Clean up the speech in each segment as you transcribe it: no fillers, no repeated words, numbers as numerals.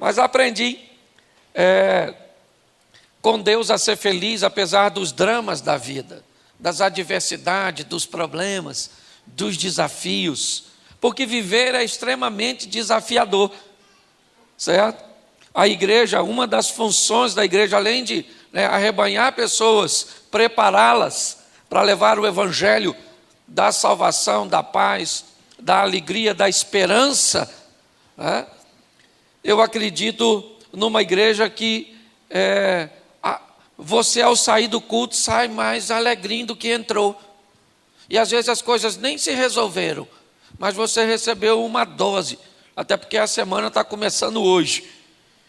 Mas aprendi com Deus a ser feliz, apesar dos dramas da vida, das adversidades, dos problemas, dos desafios, porque viver é extremamente desafiador, certo? A igreja, uma das funções da igreja, além de arrebanhar pessoas, prepará-las para levar o evangelho da salvação, da paz, da alegria, da esperança, eu acredito numa igreja que você, ao sair do culto, sai mais alegrinho do que entrou. E às vezes as coisas nem se resolveram, mas você recebeu uma dose, até porque a semana está começando hoje,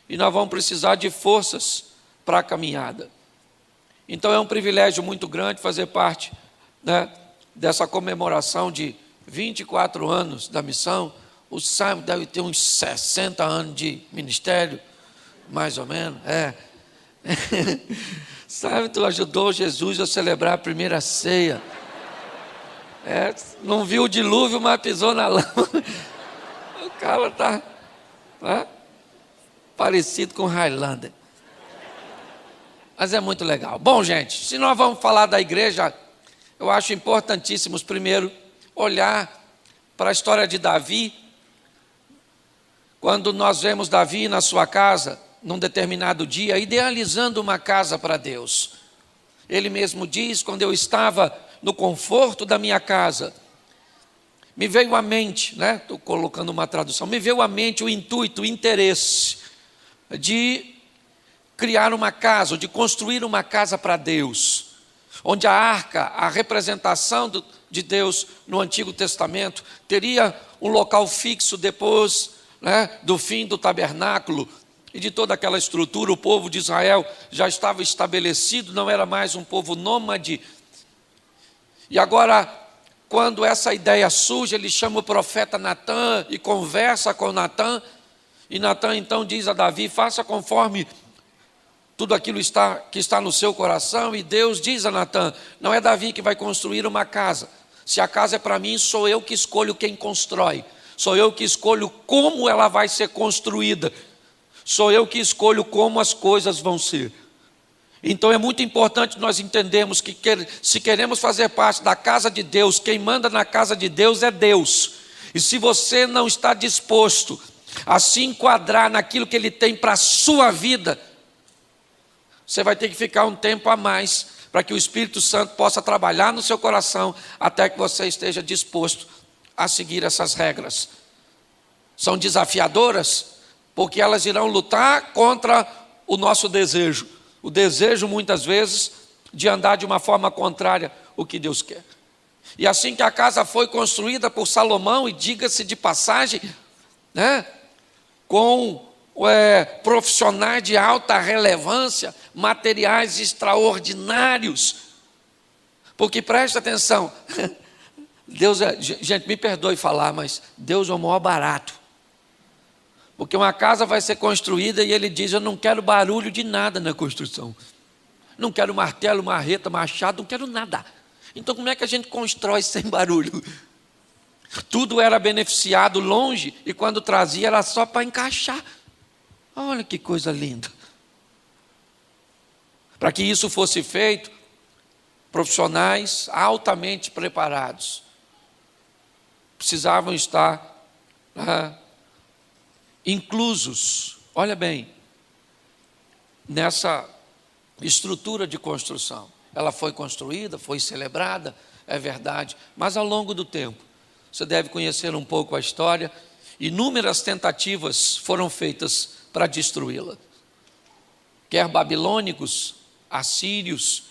e nós vamos precisar de forças para a caminhada. Então é um privilégio muito grande fazer parte dessa comemoração de 24 anos da missão. O Simon deve ter uns 60 anos de ministério, mais ou menos. Simon, tu ajudou Jesus a celebrar a primeira ceia. Não viu o dilúvio, mas pisou na lama. O cara está parecido com Highlander. Mas é muito legal. Bom, gente, se nós vamos falar da igreja, eu acho importantíssimo, primeiro, olhar para a história de Davi. Quando nós vemos Davi na sua casa, num determinado dia, idealizando uma casa para Deus. Ele mesmo diz: quando eu estava no conforto da minha casa, me veio à mente, estou colocando uma tradução, me veio à mente o intuito, o interesse de criar uma casa, de construir uma casa para Deus, onde a arca, a representação de Deus no Antigo Testamento, teria um local fixo depois do fim do tabernáculo e de toda aquela estrutura. O povo de Israel já estava estabelecido, não era mais um povo nômade. E agora, quando essa ideia surge, ele chama o profeta Natã e conversa com Natã, e Natã então diz a Davi: faça conforme tudo aquilo que está no seu coração. E Deus diz a Natã: não é Davi que vai construir uma casa, se a casa é para mim, sou eu que escolho quem constrói, sou eu que escolho como ela vai ser construída, sou eu que escolho como as coisas vão ser. Então é muito importante nós entendermos que se queremos fazer parte da casa de Deus, quem manda na casa de Deus é Deus. E se você não está disposto a se enquadrar naquilo que Ele tem para a sua vida, você vai ter que ficar um tempo a mais para que o Espírito Santo possa trabalhar no seu coração, até que você esteja disposto a seguir essas regras. São desafiadoras, porque elas irão lutar contra o nosso desejo. O desejo, muitas vezes, de andar de uma forma contrária ao que Deus quer. E assim que a casa foi construída por Salomão, e diga-se de passagem, com profissionais de alta relevância, materiais extraordinários, porque presta atenção, Deus gente, me perdoe falar, mas Deus é o maior barato, porque uma casa vai ser construída e Ele diz: eu não quero barulho de nada na construção, não quero martelo, marreta, machado, não quero nada. Então como é que a gente constrói sem barulho? Tudo era beneficiado longe, e quando trazia era só para encaixar. Olha que coisa linda. Para que isso fosse feito, profissionais altamente preparados precisavam estar inclusos, olha bem, nessa estrutura de construção. Ela foi construída, foi celebrada, é verdade, mas ao longo do tempo, você deve conhecer um pouco a história, inúmeras tentativas foram feitas para destruí-la. Quer babilônicos, assírios,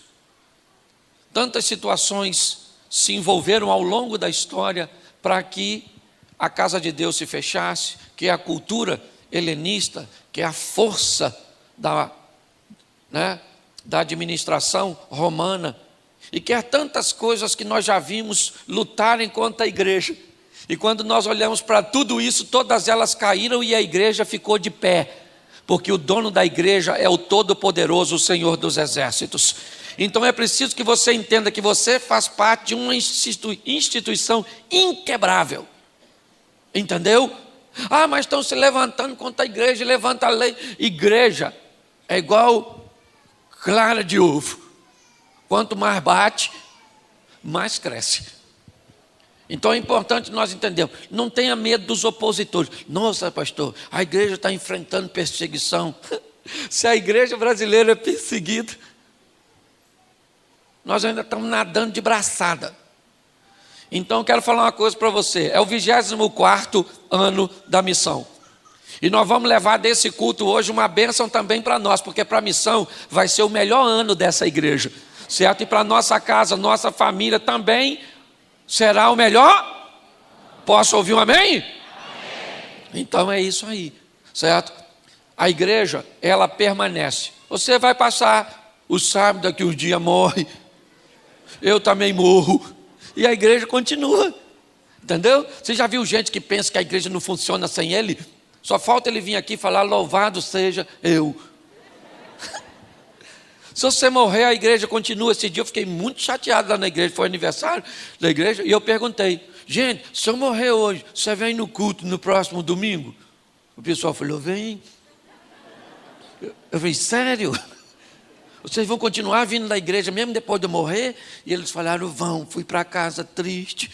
tantas situações se envolveram ao longo da história para que a casa de Deus se fechasse, que é a cultura helenista, que é a força da administração romana, e quer tantas coisas que nós já vimos lutarem contra a igreja. E quando nós olhamos para tudo isso, todas elas caíram e a igreja ficou de pé, porque o dono da igreja é o Todo-Poderoso, o Senhor dos Exércitos. Então é preciso que você entenda que você faz parte de uma instituição inquebrável, entendeu? Ah, mas estão se levantando contra a igreja, levanta a lei. Igreja é igual clara de ovo. Quanto mais bate, mais cresce. Então é importante nós entendermos. Não tenha medo dos opositores. Nossa, pastor, a igreja está enfrentando perseguição. Se a igreja brasileira é perseguida, nós ainda estamos nadando de braçada. Então eu quero falar uma coisa para você. É o 24º ano da missão. E nós vamos levar desse culto hoje uma bênção também para nós, porque para a missão vai ser o melhor ano dessa igreja, certo? E para a nossa casa, nossa família também será o melhor? Posso ouvir um amém? Amém? Então é isso aí, certo? A igreja, ela permanece. Você vai passar o sábado, daqui uns dias morre. Eu também morro. E a igreja continua. Entendeu? Você já viu gente que pensa que a igreja não funciona sem ele? Só falta ele vir aqui e falar, louvado seja eu. Se você morrer, a igreja continua. Esse dia eu fiquei muito chateado lá na igreja, foi aniversário da igreja, e eu perguntei, gente, se eu morrer hoje, você vem no culto no próximo domingo? O pessoal falou, vem. Eu falei, sério? Vocês vão continuar vindo da igreja mesmo depois de eu morrer? E eles falaram, vão, fui para casa triste.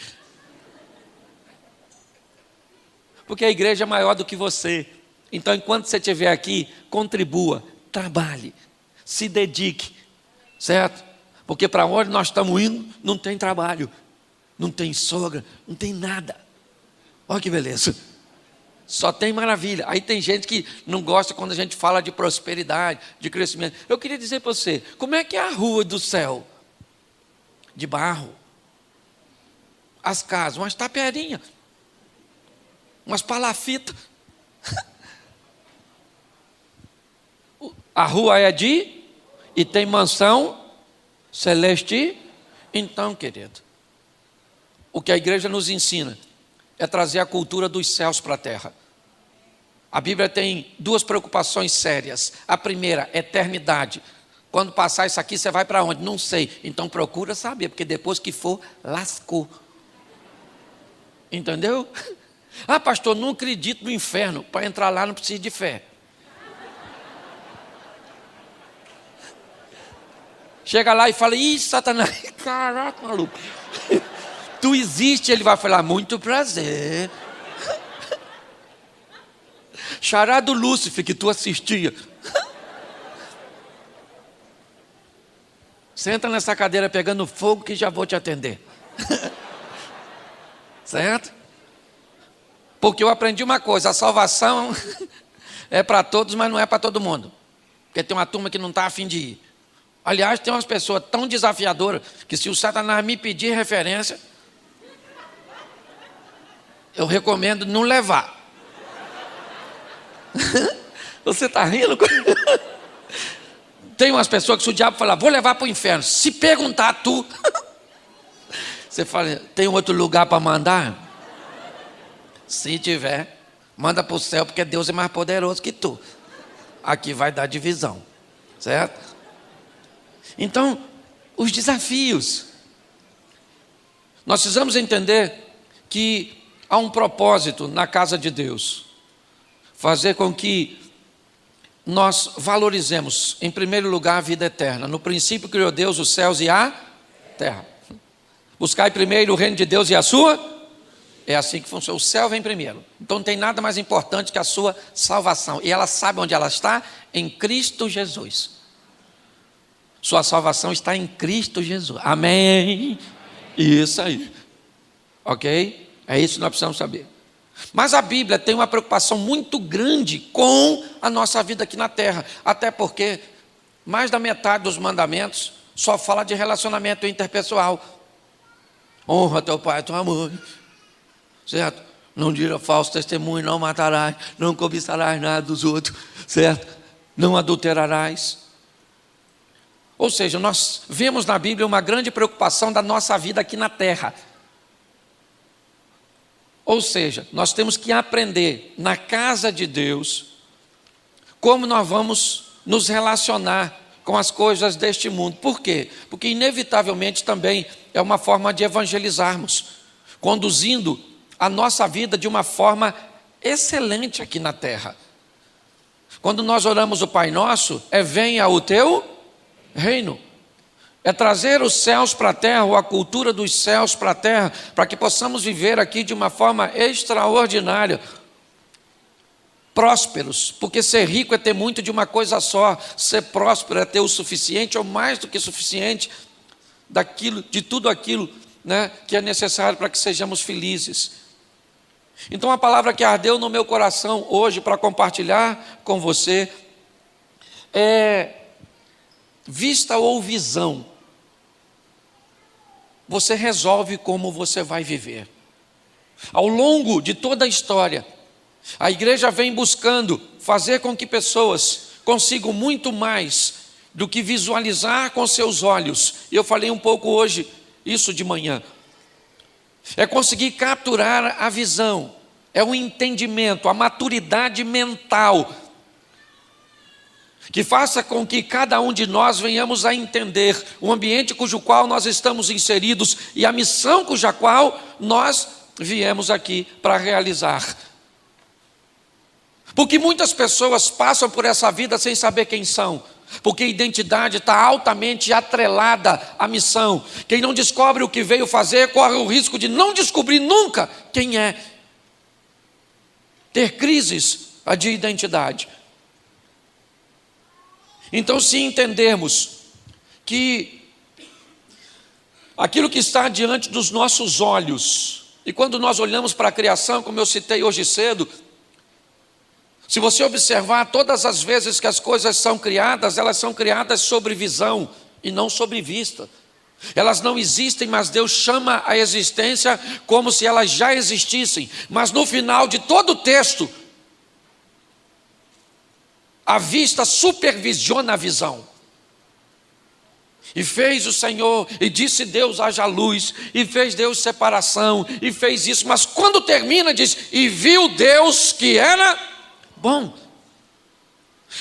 Porque a igreja é maior do que você. Então, enquanto você estiver aqui, contribua, trabalhe, se dedique, certo? Porque para onde nós estamos indo, não tem trabalho, não tem sogra, não tem nada. Olha que beleza. Só tem maravilha. Aí tem gente que não gosta quando a gente fala de prosperidade, de crescimento. Eu queria dizer para você, como é que é a rua do céu? De barro. As casas, umas taperinhas, umas palafitas. A rua é e tem mansão celeste. Então, querido, o que a igreja nos ensina é trazer a cultura dos céus para a terra. A Bíblia tem duas preocupações sérias. A primeira, eternidade. Quando passar isso aqui, você vai para onde? Não sei. Então procura saber, porque depois que for, lascou. Entendeu? Ah, pastor, não acredito no inferno. Para entrar lá não precisa de fé. Chega lá e fala, ih, Satanás, caraca, maluco. Tu existe, ele vai falar, muito prazer. Xará do Lúcifer que tu assistia. Senta nessa cadeira pegando fogo que já vou te atender. Certo? Porque eu aprendi uma coisa, a salvação é para todos, mas não é para todo mundo. Porque tem uma turma que não está a fim de ir. Aliás, tem umas pessoas tão desafiadoras que se o Satanás me pedir referência, eu recomendo não levar. Você está rindo? Tem umas pessoas que se o diabo falar, vou levar para o inferno, se perguntar tu, você fala, tem outro lugar para mandar? Se tiver, manda para o céu, porque Deus é mais poderoso que tu. Aqui vai dar divisão, certo? Então, os desafios. Nós precisamos entender que há um propósito na casa de Deus. Fazer com que nós valorizemos, em primeiro lugar, a vida eterna. No princípio criou Deus os céus e a terra. Buscai primeiro o reino de Deus e a sua. É assim que funciona. O céu vem primeiro. Então não tem nada mais importante que a sua salvação. E ela sabe onde ela está? Em Cristo Jesus. Sua salvação está em Cristo Jesus. Amém? Isso aí. Ok? É isso que nós precisamos saber. Mas a Bíblia tem uma preocupação muito grande com a nossa vida aqui na terra. Até porque mais da metade dos mandamentos só fala de relacionamento interpessoal. Honra teu pai e tua mãe. Certo? Não dirá falso testemunho, não matarás, não cobiçarás nada dos outros. Certo? Não adulterarás. Ou seja, nós vemos na Bíblia uma grande preocupação da nossa vida aqui na terra. Ou seja, nós temos que aprender na casa de Deus como nós vamos nos relacionar com as coisas deste mundo. Por quê? Porque inevitavelmente também é uma forma de evangelizarmos, conduzindo a nossa vida de uma forma excelente aqui na terra. Quando nós oramos o Pai Nosso, venha o teu reino. É trazer os céus para a terra, ou a cultura dos céus para a terra, para que possamos viver aqui de uma forma extraordinária. Prósperos, porque ser rico é ter muito de uma coisa só. Ser próspero é ter o suficiente ou mais do que suficiente de tudo aquilo, né, que é necessário para que sejamos felizes. Então a palavra que ardeu no meu coração hoje para compartilhar com você é vista ou visão. Você resolve como você vai viver. Ao longo de toda a história, a igreja vem buscando fazer com que pessoas consigam muito mais do que visualizar com seus olhos. E eu falei um pouco hoje isso de manhã. É conseguir capturar a visão, é o entendimento, a maturidade mental, que faça com que cada um de nós venhamos a entender o ambiente cujo qual nós estamos inseridos e a missão cuja qual nós viemos aqui para realizar. Porque muitas pessoas passam por essa vida sem saber quem são, porque a identidade está altamente atrelada à missão. Quem não descobre o que veio fazer, corre o risco de não descobrir nunca quem é. Ter crises de identidade. Então, se entendermos que aquilo que está diante dos nossos olhos, e quando nós olhamos para a criação, como eu citei hoje cedo, se você observar, todas as vezes que as coisas são criadas, elas são criadas sobre visão e não sobre vista. Elas não existem, mas Deus chama a existência como se elas já existissem. Mas no final de todo o texto, a vista supervisiona a visão. E fez o Senhor, e disse Deus, haja luz, e fez Deus separação, e fez isso. Mas quando termina, diz, e viu Deus que era bom.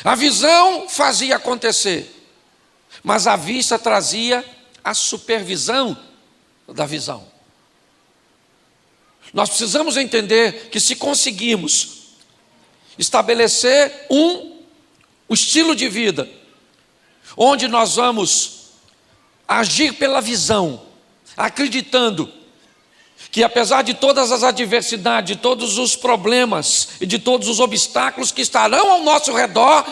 A visão fazia acontecer, mas a vista trazia a supervisão da visão. Nós precisamos entender que se conseguirmos estabelecer um estilo de vida, onde nós vamos agir pela visão, acreditando que apesar de todas as adversidades, de todos os problemas e de todos os obstáculos que estarão ao nosso redor,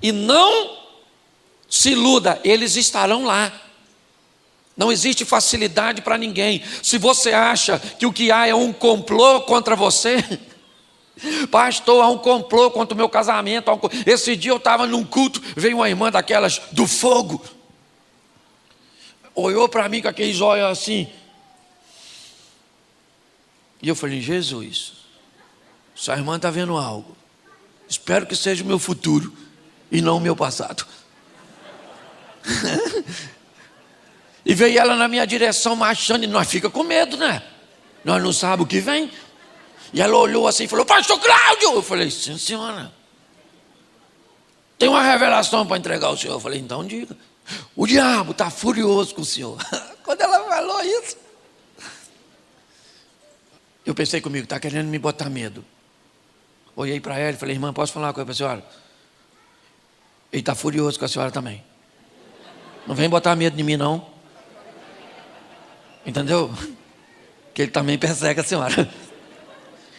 e não se iluda, eles estarão lá. Não existe facilidade para ninguém. Se você acha que o que há é um complô contra você, pastor, há um complô contra o meu casamento. Esse dia eu estava num culto, veio uma irmã daquelas do fogo, olhou para mim com aqueles olhos assim, e eu falei, Jesus, essa irmã está vendo algo, espero que seja o meu futuro e não o meu passado. E veio ela na minha direção marchando, e nós fica com medo, né? Nós não sabemos o que vem. E ela olhou assim e falou, pastor Cláudio. Eu falei, sim senhora, tem uma revelação para entregar ao senhor. Eu falei, então diga. O diabo está furioso com o senhor. Quando ela falou isso, eu pensei comigo, está querendo me botar medo. Olhei para ela e falei, irmã, posso falar uma coisa para a senhora? Ele está furioso com a senhora também. Não vem botar medo em mim não. Entendeu? Que ele também persegue a senhora.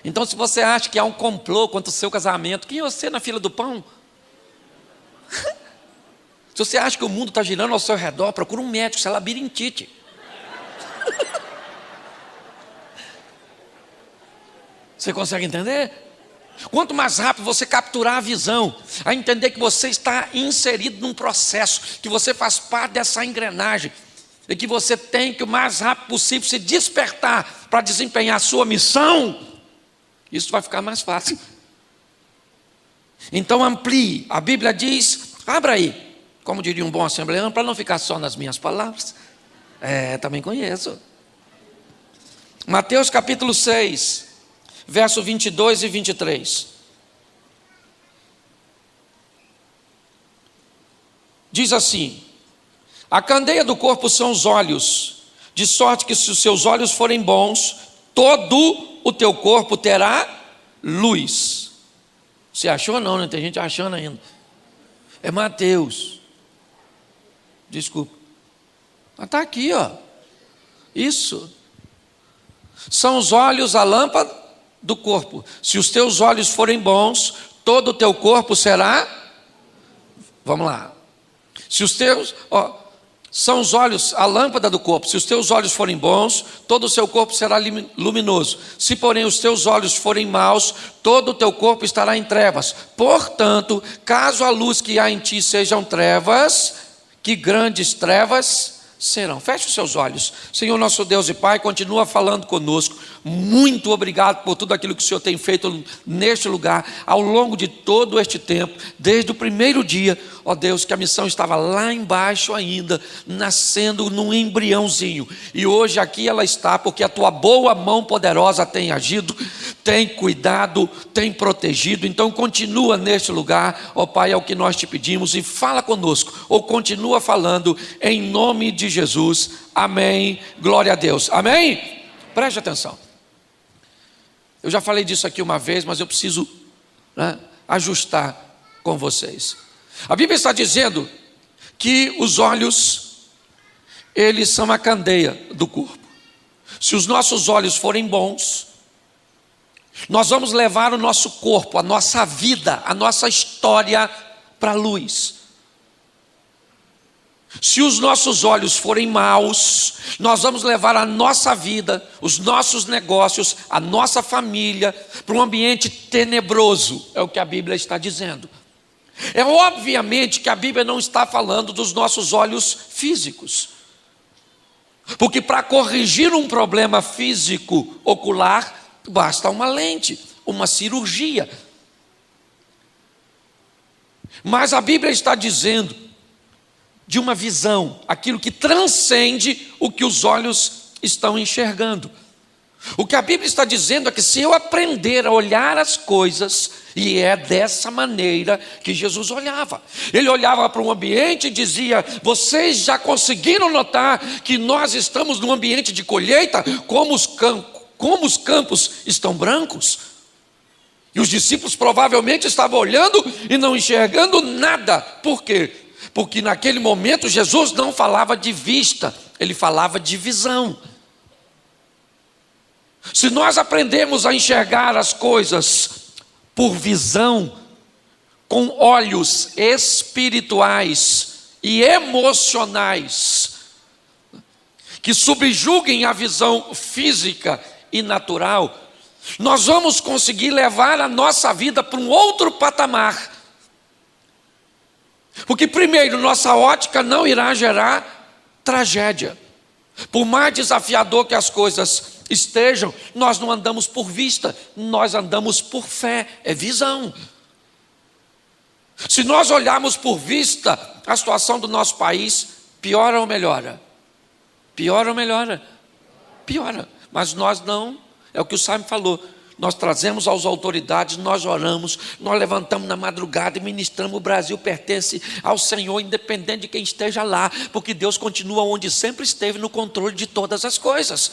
Então, se você acha que há um complô contra o seu casamento, quem é você na fila do pão? Se você acha que o mundo está girando ao seu redor, procura um médico, isso é labirintite. Você consegue entender? Quanto mais rápido você capturar a visão, a entender que você está inserido num processo, que você faz parte dessa engrenagem, e que você tem que o mais rápido possível se despertar para desempenhar a sua missão, isso vai ficar mais fácil. Então amplie. A Bíblia diz, abra aí, como diria um bom assembleano, para não ficar só nas minhas palavras. Também conheço. Mateus capítulo 6, verso 22 e 23. Diz assim, a candeia do corpo são os olhos, de sorte que se os seus olhos forem bons, todo o teu corpo terá luz. Você achou não, né? Tem gente achando ainda. É Mateus. Desculpa. Mas está aqui, ó. Isso. São os olhos a lâmpada do corpo. Se os teus olhos forem bons, todo o teu corpo será. Vamos lá. Se os teus, são os olhos a lâmpada do corpo. Se os teus olhos forem bons, todo o seu corpo será luminoso. Se porém os teus olhos forem maus, todo o teu corpo estará em trevas. Portanto, caso a luz que há em ti sejam trevas, que grandes trevas serão. Feche os seus olhos. Senhor nosso Deus e Pai, continua falando conosco. Muito obrigado por tudo aquilo que o Senhor tem feito neste lugar, ao longo de todo este tempo, desde o primeiro dia, ó Deus, que a missão estava lá embaixo ainda, nascendo num embriãozinho, e hoje aqui ela está, porque a tua boa mão poderosa tem agido, tem cuidado, tem protegido. Então continua neste lugar, ó Pai, é o que nós te pedimos, e fala conosco, ou continua falando, em nome de Jesus, amém, glória a Deus, amém? Preste atenção. Eu já falei disso aqui uma vez, mas eu preciso ajustar com vocês. A Bíblia está dizendo que os olhos, eles são a candeia do corpo. Se os nossos olhos forem bons, nós vamos levar o nosso corpo, a nossa vida, a nossa história para a luz. Se os nossos olhos forem maus, nós vamos levar a nossa vida, os nossos negócios, a nossa família para um ambiente tenebroso, é o que a Bíblia está dizendo. É obviamente que a Bíblia não está falando dos nossos olhos físicos, porque para corrigir um problema físico ocular, basta uma lente, uma cirurgia. Mas a Bíblia está dizendo de uma visão, aquilo que transcende o que os olhos estão enxergando. O que a Bíblia está dizendo é que se eu aprender a olhar as coisas, e é dessa maneira que Jesus olhava. Ele olhava para um ambiente e dizia: vocês já conseguiram notar que nós estamos num ambiente de colheita, como os campos estão brancos? E os discípulos provavelmente estavam olhando e não enxergando nada. Por quê? Porque naquele momento Jesus não falava de vista, ele falava de visão. Se nós aprendemos a enxergar as coisas por visão, com olhos espirituais e emocionais, que subjuguem a visão física e natural, nós vamos conseguir levar a nossa vida para um outro patamar. Porque primeiro, nossa ótica não irá gerar tragédia. Por mais desafiador que as coisas estejam, nós não andamos por vista, nós andamos por fé, é visão. Se nós olharmos por vista, a situação do nosso país piora ou melhora? Piora ou melhora? Piora, mas nós não, é o que o Simon falou. Nós trazemos às autoridades, nós oramos, nós levantamos na madrugada e ministramos. O Brasil pertence ao Senhor, independente de quem esteja lá, porque Deus continua onde sempre esteve, no controle de todas as coisas.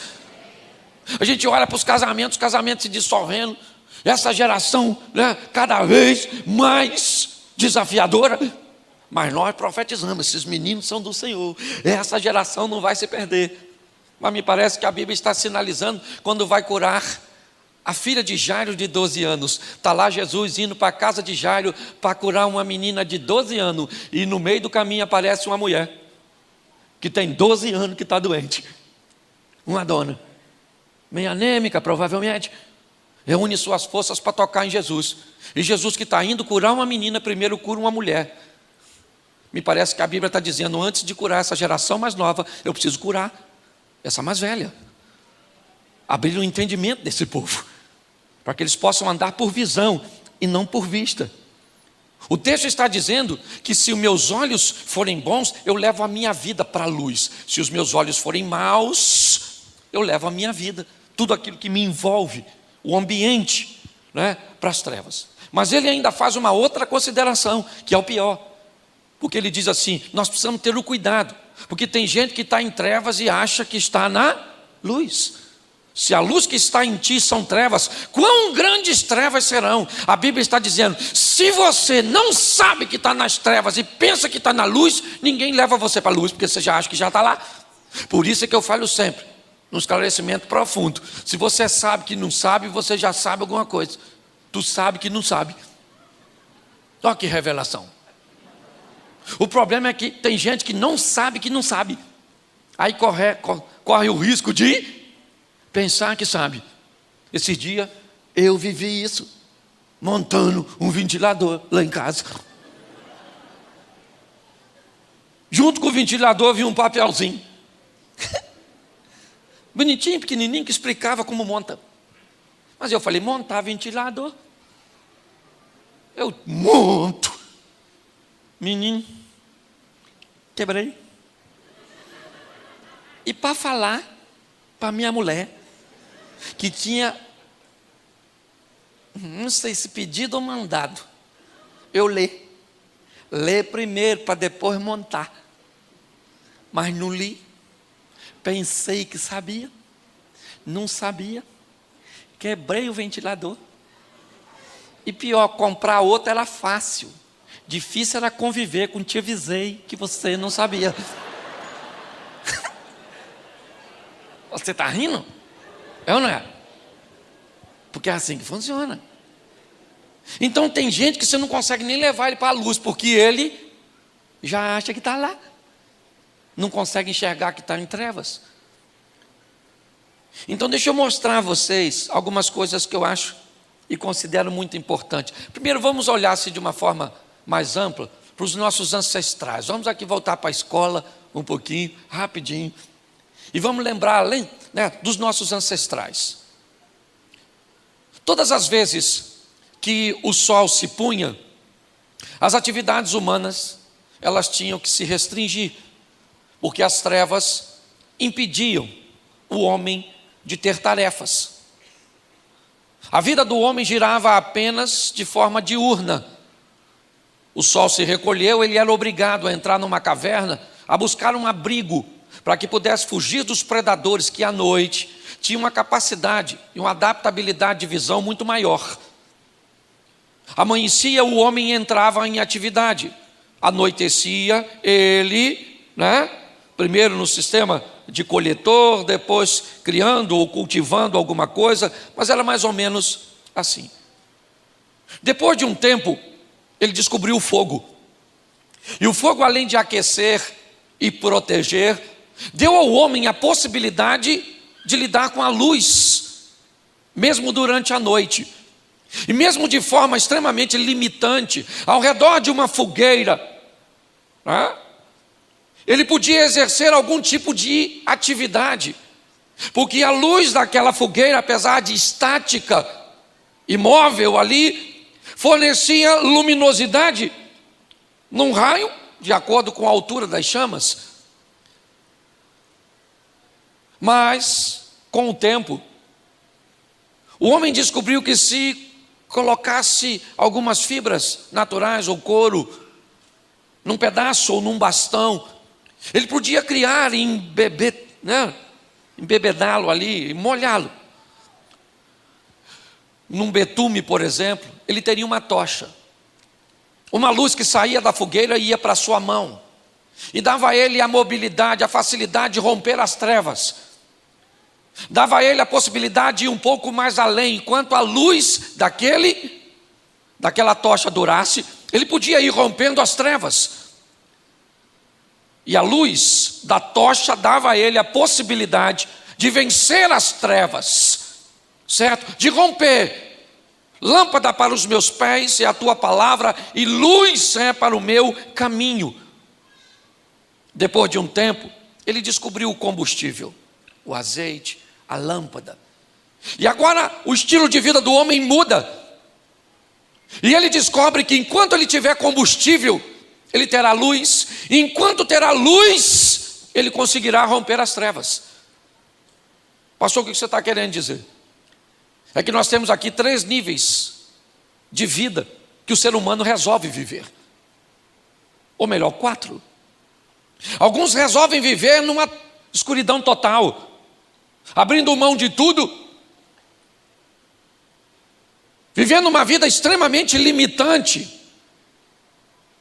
A gente olha para os casamentos se dissolvendo, essa geração, cada vez mais desafiadora, mas nós profetizamos, esses meninos são do Senhor, essa geração não vai se perder. Mas me parece que a Bíblia está sinalizando quando vai curar a filha de Jairo de 12 anos, está lá Jesus indo para a casa de Jairo para curar uma menina de 12 anos, e no meio do caminho aparece uma mulher, que tem 12 anos que está doente, uma dona, meio anêmica provavelmente, reúne suas forças para tocar em Jesus, e Jesus que está indo curar uma menina, primeiro cura uma mulher. Me parece que a Bíblia está dizendo, antes de curar essa geração mais nova, eu preciso curar essa mais velha, abrir o entendimento desse povo, para que eles possam andar por visão e não por vista. O texto está dizendo que se os meus olhos forem bons, eu levo a minha vida para a luz. Se os meus olhos forem maus, eu levo a minha vida, tudo aquilo que me envolve, o ambiente, para as trevas. Mas ele ainda faz uma outra consideração, que é o pior, porque ele diz assim: nós precisamos ter o cuidado, porque tem gente que está em trevas e acha que está na luz. Se a luz que está em ti são trevas, quão grandes trevas serão? A Bíblia está dizendo, se você não sabe que está nas trevas e pensa que está na luz, ninguém leva você para a luz, porque você já acha que já está lá. Por isso é que eu falo sempre, no esclarecimento profundo, se você sabe que não sabe, você já sabe alguma coisa. Tu sabe que não sabe. Olha que revelação. O problema é que tem gente que não sabe que não sabe. Aí corre o risco de pensar que sabe. Esse dia eu vivi isso, montando um ventilador lá em casa. Junto com o ventilador vinha um papelzinho. Bonitinho, pequenininho, que explicava como monta. Mas eu falei, montar ventilador? Eu monto. Menino, quebrei. E para falar para minha mulher, que tinha, não sei se pedido ou mandado, eu ler primeiro para depois montar, mas não li, pensei que sabia, não sabia, quebrei o ventilador, e pior, comprar outro era fácil, difícil era conviver com te avisei que você não sabia. Você está rindo? É ou não é? Porque é assim que funciona. Então tem gente que você não consegue nem levar ele para a luz, porque ele já acha que está lá. Não consegue enxergar que está em trevas. Então deixa eu mostrar a vocês algumas coisas que eu acho e considero muito importante. Primeiro vamos olhar assim de uma forma mais ampla para os nossos ancestrais. Vamos aqui voltar para a escola um pouquinho, rapidinho. E vamos lembrar, além dos nossos ancestrais. Todas as vezes que o sol se punha, as atividades humanas, elas tinham que se restringir, porque as trevas impediam o homem de ter tarefas. A vida do homem girava apenas de forma diurna. O sol se recolheu, ele era obrigado a entrar numa caverna, a buscar um abrigo, para que pudesse fugir dos predadores que à noite tinham uma capacidade e uma adaptabilidade de visão muito maior. Amanhecia, o homem entrava em atividade. Anoitecia, ele, primeiro no sistema de coletor, depois criando ou cultivando alguma coisa, mas era mais ou menos assim. Depois de um tempo, ele descobriu o fogo. E o fogo, além de aquecer e proteger, deu ao homem a possibilidade de lidar com a luz, mesmo durante a noite. E mesmo de forma extremamente limitante, ao redor de uma fogueira, ele podia exercer algum tipo de atividade, porque a luz daquela fogueira, apesar de estática, imóvel ali, fornecia luminosidade num raio, de acordo com a altura das chamas. Mas, com o tempo, o homem descobriu que se colocasse algumas fibras naturais ou couro num pedaço ou num bastão, ele podia criar e embebedá-lo ali, molhá-lo. Num betume, por exemplo, ele teria uma tocha. Uma luz que saía da fogueira e ia para a sua mão. E dava a ele a mobilidade, a facilidade de romper as trevas. Dava a ele a possibilidade de ir um pouco mais além. Enquanto a luz daquela tocha durasse, ele podia ir rompendo as trevas. E a luz da tocha dava a ele a possibilidade de vencer as trevas, certo? De romper. Lâmpada para os meus pés é a tua palavra, e luz é para o meu caminho. Depois de um tempo, ele descobriu o combustível, o azeite, a lâmpada. E agora o estilo de vida do homem muda. E ele descobre que enquanto ele tiver combustível, ele terá luz. E enquanto terá luz, ele conseguirá romper as trevas. Pastor, o que você está querendo dizer? É que nós temos aqui 3 níveis de vida que o ser humano resolve viver. Ou melhor, 4. Alguns resolvem viver numa escuridão total. abrindo mão de tudo, vivendo uma vida extremamente limitante,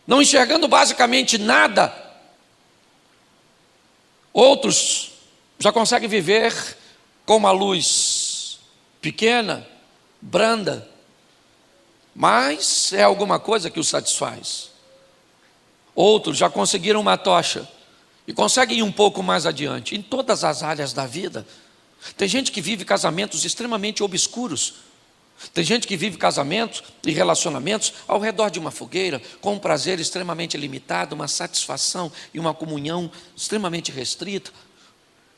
não enxergando basicamente nada. Outros já conseguem viver com uma luz pequena, branda, mas é alguma coisa que os satisfaz. Outros já conseguiram uma tocha e conseguem ir um pouco mais adiante, em todas as áreas da vida. Tem gente que vive casamentos extremamente obscuros. Tem gente que vive casamentos e relacionamentos ao redor de uma fogueira, com um prazer extremamente limitado, uma satisfação e uma comunhão extremamente restrita.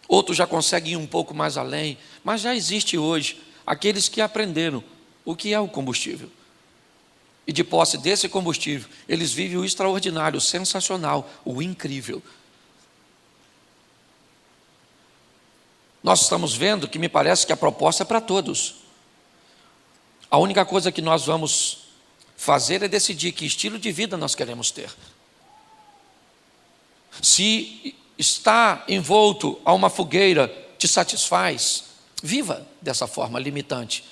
Outros já conseguem ir um pouco mais além, mas já existe hoje aqueles que aprenderam o que é o combustível. E de posse desse combustível, eles vivem o extraordinário, o sensacional, o incrível. Nós estamos vendo que me parece que a proposta é para todos. A única coisa que nós vamos fazer é decidir que estilo de vida nós queremos ter. Se estar envolto a uma fogueira te satisfaz, viva dessa forma limitante.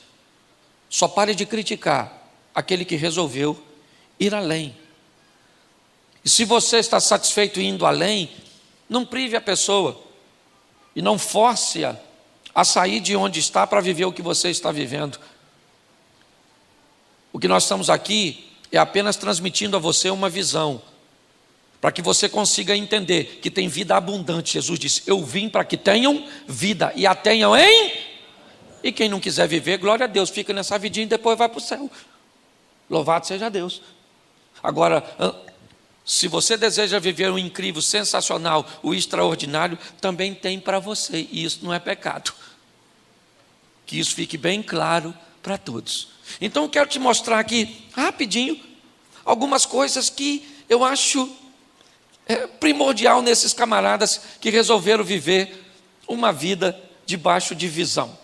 Só pare de criticar aquele que resolveu ir além. E se você está satisfeito indo além, não prive a pessoa e não force-a a sair de onde está para viver o que você está vivendo. O que nós estamos aqui é apenas transmitindo a você uma visão, para que você consiga entender que tem vida abundante. Jesus disse: eu vim para que tenham vida e a tenham E quem não quiser viver, glória a Deus, fica nessa vidinha e depois vai para o céu. Louvado seja Deus. Agora, se você deseja viver o incrível, sensacional, o extraordinário, também tem para você, e isso não é pecado. Que isso fique bem claro para todos. Então eu quero te mostrar aqui, rapidinho, algumas coisas que eu acho primordial nesses camaradas que resolveram viver uma vida debaixo de visão.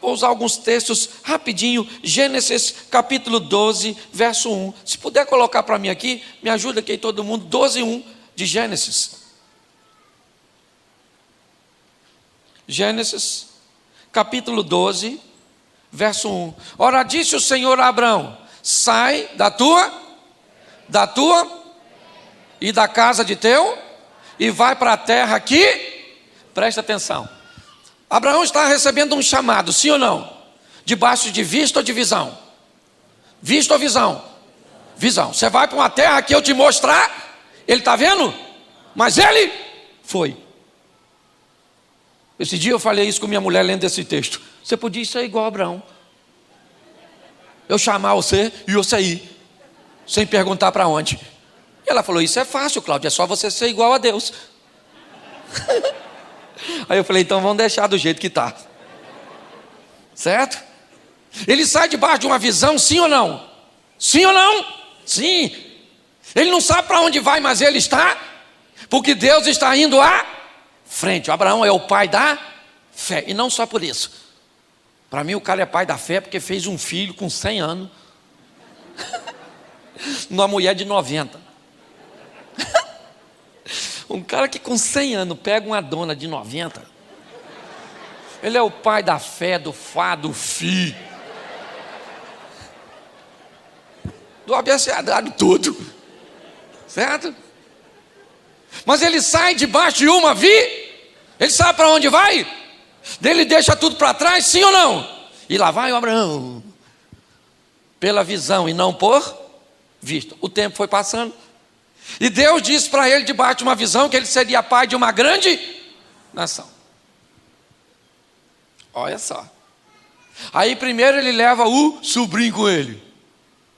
Vou usar alguns textos rapidinho. Gênesis capítulo 12, verso 1. Se puder colocar para mim aqui, me ajuda aqui todo mundo. 12:1 de Gênesis. Gênesis capítulo 12, verso 1. Ora, disse o Senhor a Abrão: sai da tua e da casa de teu e vai para a terra que, presta atenção, Abraão está recebendo um chamado, sim ou não? Debaixo de vista ou de visão? Vista ou visão? Visão. Você vai para uma terra que eu te mostrar. Ele está vendo? Mas ele foi. Esse dia eu falei isso com minha mulher lendo esse texto. Você podia ser igual a Abraão. Eu chamar você e você ir, sem perguntar para onde. E ela falou: isso é fácil, Cláudio, é só você ser igual a Deus. Aí eu falei: então vamos deixar do jeito que está. Certo? Ele sai debaixo de uma visão, sim ou não? Sim ou não? Sim. Ele não sabe para onde vai, mas ele está, porque Deus está indo à frente. O Abraão é o pai da fé, e não só por isso. Para mim o cara é pai da fé porque fez um filho com 100 anos numa mulher de 90. Um cara que com 100 anos pega uma dona de 90, ele é o pai da fé, do fá, do fi, do abecedário todo, certo? Mas ele sai debaixo de uma ele sabe para onde vai? Ele deixa tudo para trás, sim ou não? E lá vai o Abraão, pela visão e não por vista. O tempo foi passando, e Deus disse para ele, debaixo de uma visão, que ele seria pai de uma grande nação. Olha só. Aí primeiro ele leva o sobrinho com ele.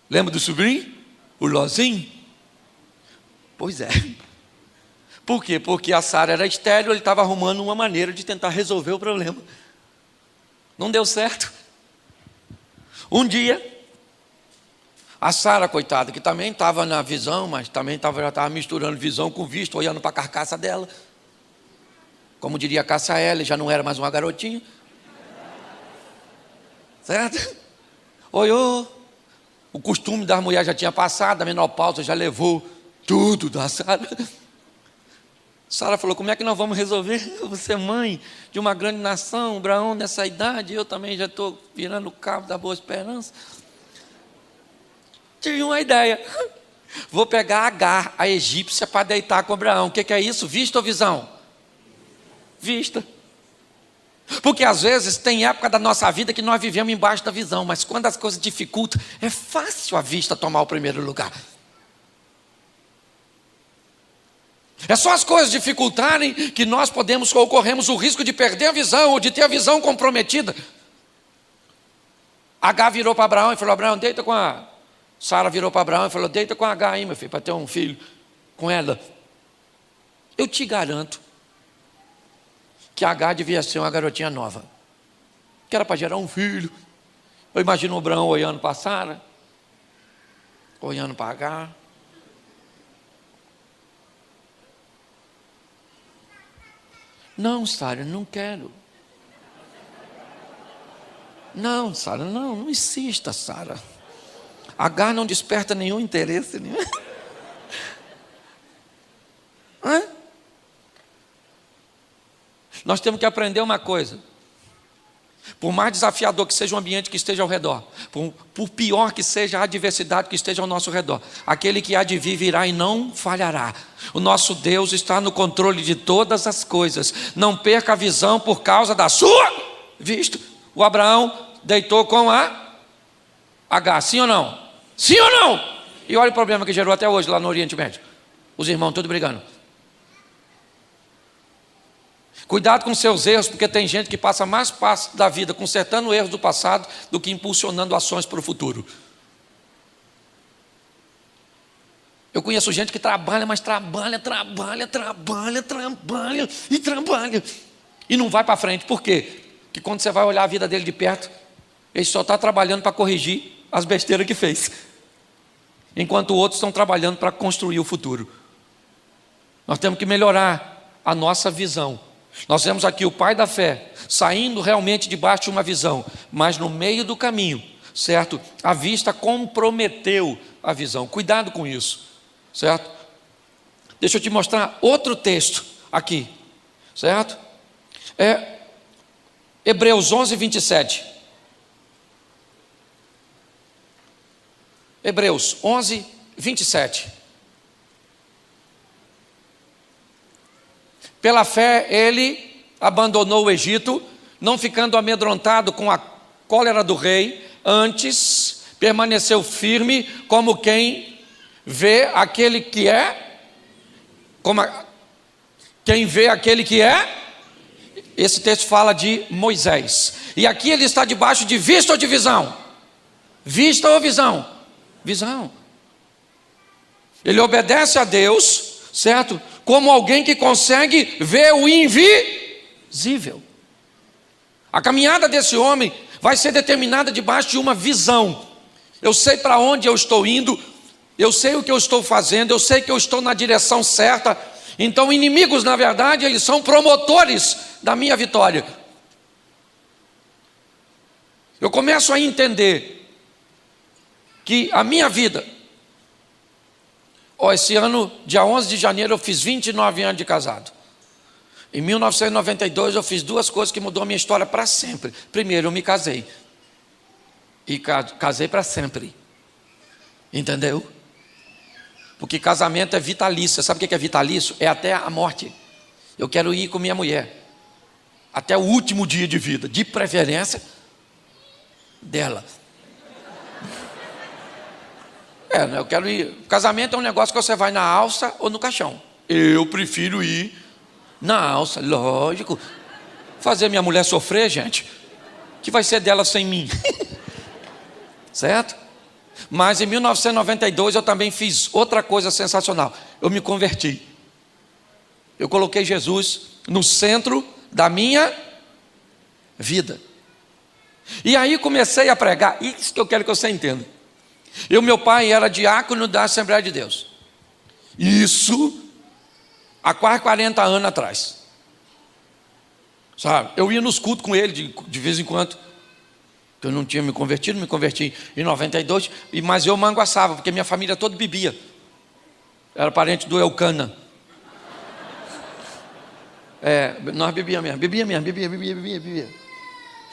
Lembra do sobrinho? O Lozinho? Pois é. Por quê? Porque a Sara era estéril, ele estava arrumando uma maneira de tentar resolver o problema. Não deu certo. Um dia, a Sara, coitada, que também estava na visão, mas também já estava misturando visão com vista, olhando para a carcaça dela. Como diria Cássia Eller, já não era mais uma garotinha. Certo? Olhou. O costume das mulheres já tinha passado, a menopausa já levou tudo da Sara. Sara falou, como é que nós vamos resolver? Você é mãe de uma grande nação, Abraão nessa idade, eu também já estou virando o cabo da Boa Esperança. Tive uma ideia, vou pegar Agar, a egípcia, para deitar com Abraão. O que é isso? Vista ou visão? Vista. Porque às vezes tem época da nossa vida que nós vivemos embaixo da visão, mas quando as coisas dificultam, é fácil a vista tomar o primeiro lugar. É só as coisas dificultarem que nós podemos ou corremos o risco de perder a visão ou de ter a visão comprometida. Agar virou para Abraão e falou, Abraão, deita com a... Sara virou para Abraão e falou, deita com a Agar aí, meu filho, para ter um filho com ela. Eu te garanto que a Agar devia ser uma garotinha nova, que era para gerar um filho. Eu imagino o Abraão olhando para Sara, olhando para Agar. Não, Sara, não quero. Não, Sara, não insista, Sara. Agar não desperta nenhum interesse. Hã? Nós temos que aprender uma coisa. Por mais desafiador que seja o ambiente que esteja ao redor, por pior que seja a adversidade que esteja ao nosso redor, aquele que há de vir virá e não falhará. O nosso Deus está no controle de todas as coisas. Não perca a visão por causa da sua vista. O Abraão deitou com a Agar, sim ou não? Sim ou não? E olha o problema que gerou até hoje lá no Oriente Médio. Os irmãos todos brigando. Cuidado com seus erros, porque tem gente que passa mais parte da vida consertando erros do passado do que impulsionando ações para o futuro. Eu conheço gente que trabalha, mas trabalha e não vai para frente. Por quê? Porque quando você vai olhar a vida dele de perto, ele só está trabalhando para corrigir as besteiras que fez, enquanto outros estão trabalhando para construir o futuro. Nós temos que melhorar a nossa visão. Nós vemos aqui o pai da fé saindo realmente debaixo de uma visão, mas no meio do caminho, certo? A vista comprometeu a visão. Cuidado com isso, certo? Deixa eu te mostrar outro texto aqui, certo? É Hebreus 11, 27. Hebreus 11, 27. Pela fé ele abandonou o Egito, não ficando amedrontado com a cólera do rei, antes permaneceu firme como quem vê aquele que é, quem vê aquele que é. Esse texto fala de Moisés, e aqui ele está debaixo de vista ou de visão? Vista ou visão? Visão. Ele obedece a Deus, certo? Como alguém que consegue ver o invisível. A caminhada desse homem vai ser determinada debaixo de uma visão. Eu sei para onde eu estou indo, eu sei o que eu estou fazendo, eu sei que eu estou na direção certa. Então inimigos, na verdade, eles são promotores da minha vitória. Eu começo a entender que a minha vida... esse ano, dia 11 de janeiro, eu fiz 29 anos de casado. Em 1992, eu fiz duas coisas que mudou a minha história para sempre. Primeiro, eu me casei. E casei para sempre. Entendeu? Porque casamento é vitalício. Sabe o que é vitalício? É até a morte. Eu quero ir com minha mulher até o último dia de vida, de preferência dela. Eu quero ir. Casamento é um negócio que você vai na alça ou no caixão. Eu prefiro ir na alça, lógico. Fazer minha mulher sofrer, gente, que vai ser dela sem mim. Certo? Mas em 1992 eu também fiz outra coisa sensacional. Eu me converti. Eu coloquei Jesus no centro da minha vida. E aí comecei a pregar. Isso que eu quero que você entenda. Meu pai era diácono da Assembleia de Deus. Isso há quase 40 anos atrás. Sabe? Eu ia nos cultos com ele de vez em quando. Eu não tinha me converti em 92, mas eu manguaçava, porque minha família toda bebia. Era parente do Elcana. Nós bebia.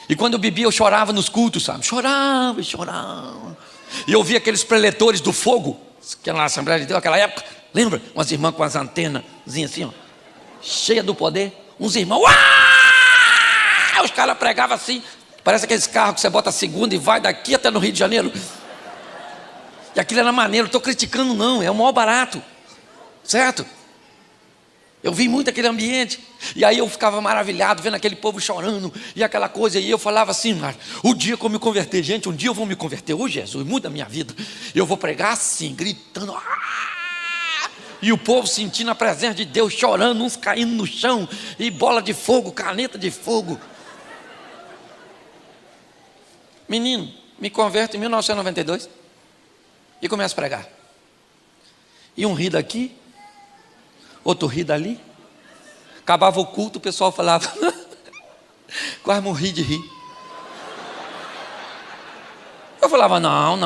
E quando eu bebia, eu chorava nos cultos, sabe? Chorava. E eu via aqueles preletores do fogo, que era na Assembleia de Deus naquela época. Lembra? Umas irmãs com as antenas assim, ó, cheia do poder. Uns irmãos, os caras pregavam assim. Parece aqueles carros que você bota a segunda e vai daqui até no Rio de Janeiro. E aquilo era maneiro, não estou criticando não, é o maior barato. Certo? Eu vi muito aquele ambiente. E aí eu ficava maravilhado vendo aquele povo chorando e aquela coisa. E eu falava assim, mas o dia que eu me converter, gente, um dia eu vou me converter. Ô Jesus, muda a minha vida. Eu vou pregar assim, gritando. E o povo sentindo a presença de Deus, chorando, uns caindo no chão. E bola de fogo, caneta de fogo. Menino, me converto em 1992 e começo a pregar. E um ri daqui, outro ri dali. Acabava o culto, o pessoal falava, quase morri de rir. Eu falava, não,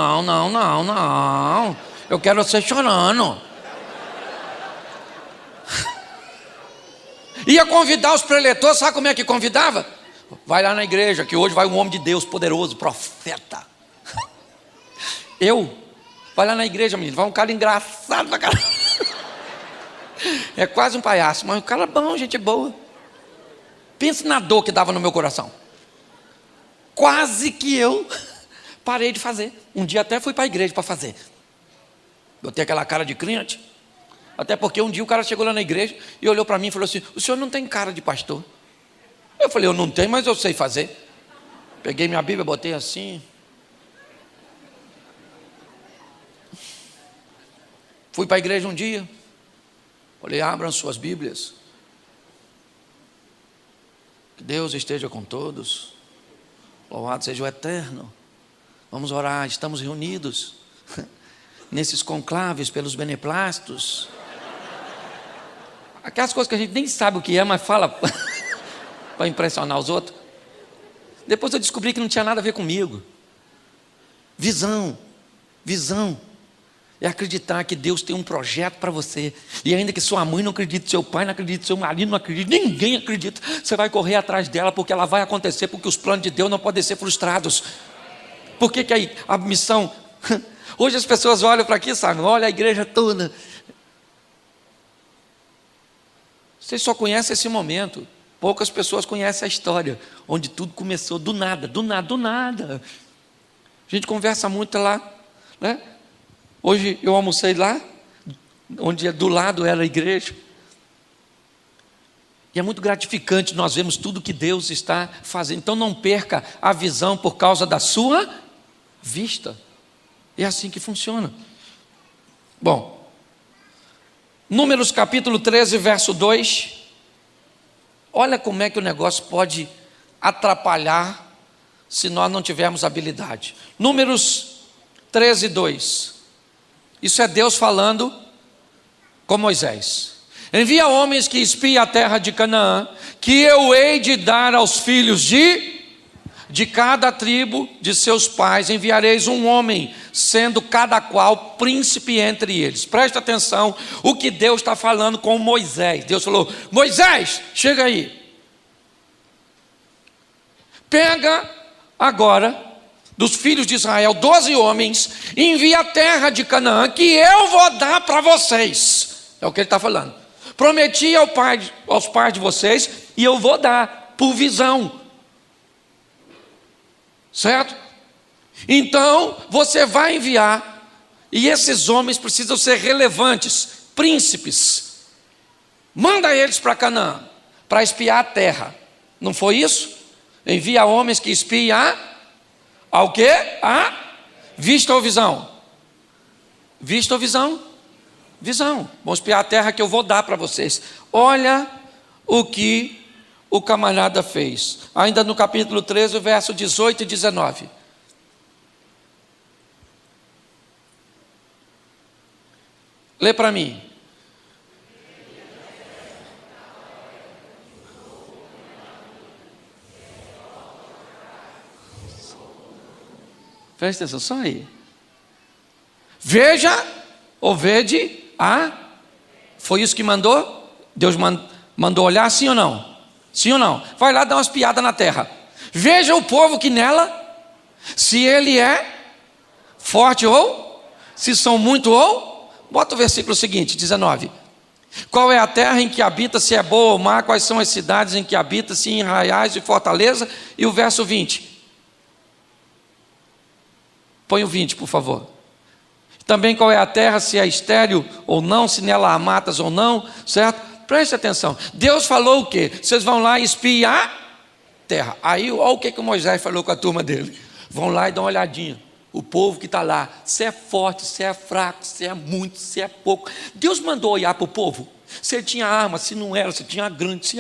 eu quero você chorando. Ia convidar os preletores, sabe como é que convidava? Vai lá na igreja, que hoje vai um homem de Deus poderoso, profeta. Vai lá na igreja, menino, vai um cara engraçado pra caramba. É quase um palhaço, mas um cara bom, gente boa. Pense na dor que dava no meu coração. Quase que eu parei de fazer. Um dia até fui para a igreja para fazer. Botei aquela cara de crente. Até porque um dia o cara chegou lá na igreja e olhou para mim e falou assim, o senhor não tem cara de pastor? Eu falei, eu não tenho, mas eu sei fazer. Peguei minha Bíblia, botei assim. Fui para a igreja um dia. Falei, abram suas Bíblias. Que Deus esteja com todos. Louvado seja o Eterno. Vamos orar, estamos reunidos nesses conclaves pelos beneplácitos. Aquelas coisas que a gente nem sabe o que é, mas fala para impressionar os outros. Depois eu descobri que não tinha nada a ver comigo. Visão é acreditar que Deus tem um projeto para você. E ainda que sua mãe não acredite, seu pai não acredite, seu marido não acredite, ninguém acredita, você vai correr atrás dela, porque ela vai acontecer, porque os planos de Deus não podem ser frustrados. Por que aí a missão... Hoje as pessoas olham para aqui, sabe? Olha a igreja toda. Vocês só conhecem esse momento. Poucas pessoas conhecem a história, onde tudo começou do nada. A gente conversa muito lá, né? Hoje eu almocei lá, onde do lado era a igreja. E é muito gratificante nós vemos tudo que Deus está fazendo. Então não perca a visão por causa da sua vista. É assim que funciona. Bom, Números capítulo 13, verso 2. Olha como é que o negócio pode atrapalhar se nós não tivermos habilidade. Números 13, 2. Isso é Deus falando com Moisés. Envia homens que espiem a terra de Canaã, que eu hei de dar aos filhos de cada tribo de seus pais, enviareis um homem, sendo cada qual príncipe entre eles. Presta atenção o que Deus está falando com Moisés. Deus falou, Moisés, chega aí. Pega agora, dos filhos de Israel, 12 homens, envia a terra de Canaã, que eu vou dar para vocês. É o que ele está falando. Prometi aos pais de vocês, e eu vou dar, por visão. Certo? Então, você vai enviar, e esses homens precisam ser relevantes, príncipes. Manda eles para Canaã, para espiar a terra. Não foi isso? Envia homens que espiem ao quê? A vista ou visão? Vista ou visão? Visão. Vamos espiar a terra que eu vou dar para vocês. Olha o que o camarada fez. Ainda no capítulo 13, verso 18 e 19. Lê para mim. Presta atenção, só aí. Veja, ou vede, foi isso que mandou? Deus mandou. Mandou olhar, sim ou não? Sim ou não? Vai lá dar umas piadas na terra. Veja o povo que nela, se ele é forte ou, se são muito ou. Bota o versículo seguinte, 19. Qual é a terra em que habita, se é boa ou má? Quais são as cidades em que habita, se em arraiais e fortaleza? E o verso 20. Põe o 20, por favor. Também qual é a terra, se é estéril ou não, se nela há matas ou não, certo? Preste atenção. Deus falou o quê? Vocês vão lá espiar a terra. Aí, olha o que Moisés falou com a turma dele. Vão lá e dão uma olhadinha. O povo que está lá, se é forte, se é fraco, se é muito, se é pouco. Deus mandou olhar para o povo. Se ele tinha arma, se não era, se tinha grande, se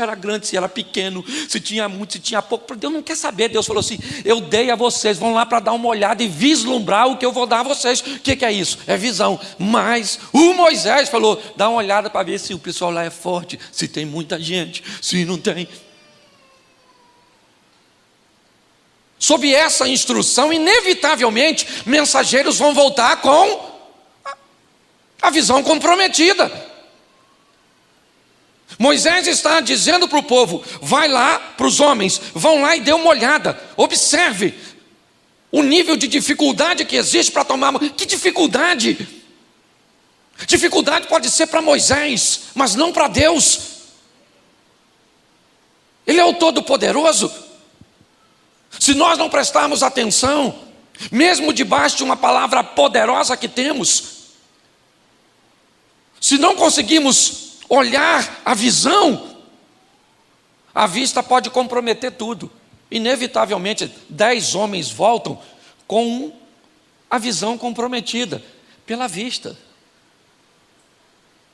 era pequeno, se tinha muito, se tinha pouco. Deus não quer saber. Deus falou assim: eu dei a vocês, vão lá para dar uma olhada e vislumbrar o que eu vou dar a vocês. O que é isso? É visão. Mas o Moisés falou: dá uma olhada para ver se o pessoal lá é forte, se tem muita gente, se não tem. Sob essa instrução, inevitavelmente, mensageiros vão voltar com a visão comprometida. Moisés está dizendo para o povo: vai lá, para os homens, vão lá e dê uma olhada, observe o nível de dificuldade que existe para tomar. Que dificuldade? Dificuldade pode ser para Moisés, mas não para Deus. Ele é o Todo-Poderoso. Se nós não prestarmos atenção, mesmo debaixo de uma palavra poderosa que temos, se não conseguimos olhar a visão, a vista pode comprometer tudo. Inevitavelmente, 10 homens voltam com a visão comprometida pela vista.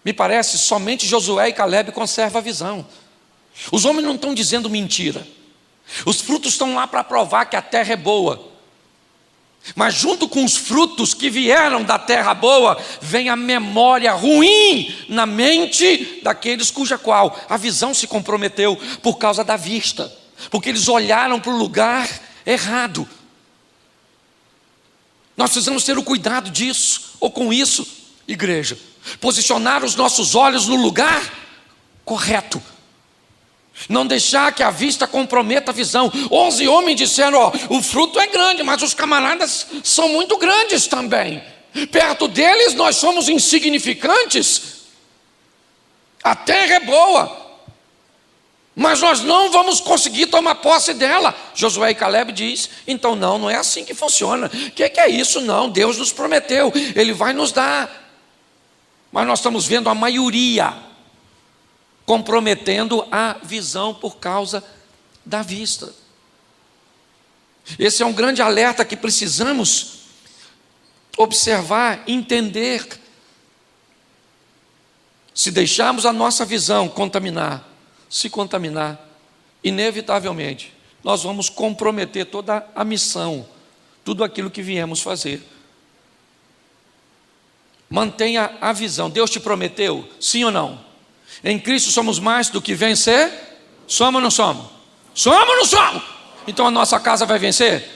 Me parece, somente Josué e Caleb conservam a visão. Os homens não estão dizendo mentira. Os frutos estão lá para provar que a terra é boa. Mas junto com os frutos que vieram da terra boa, vem a memória ruim na mente daqueles cuja qual a visão se comprometeu por causa da vista, porque eles olharam para o lugar errado. Nós precisamos ter o cuidado disso, ou com isso, igreja, posicionar os nossos olhos no lugar correto. Não deixar que a vista comprometa a visão. 11 homens disseram: ó, o fruto é grande, mas os camaradas são muito grandes também. Perto deles nós somos insignificantes. A terra é boa, mas nós não vamos conseguir tomar posse dela. Josué e Caleb diz: então não é assim que funciona. O que é isso? Não, Deus nos prometeu, Ele vai nos dar. Mas nós estamos vendo a maioria comprometendo a visão por causa da vista. Esse é um grande alerta que precisamos observar, entender. Se deixarmos a nossa visão se contaminar, inevitavelmente, nós vamos comprometer toda a missão, tudo aquilo que viemos fazer. Mantenha a visão. Deus te prometeu, sim ou não? Em Cristo somos mais do que vencer? Somos ou não somos? Somos ou não somos? Então a nossa casa vai vencer?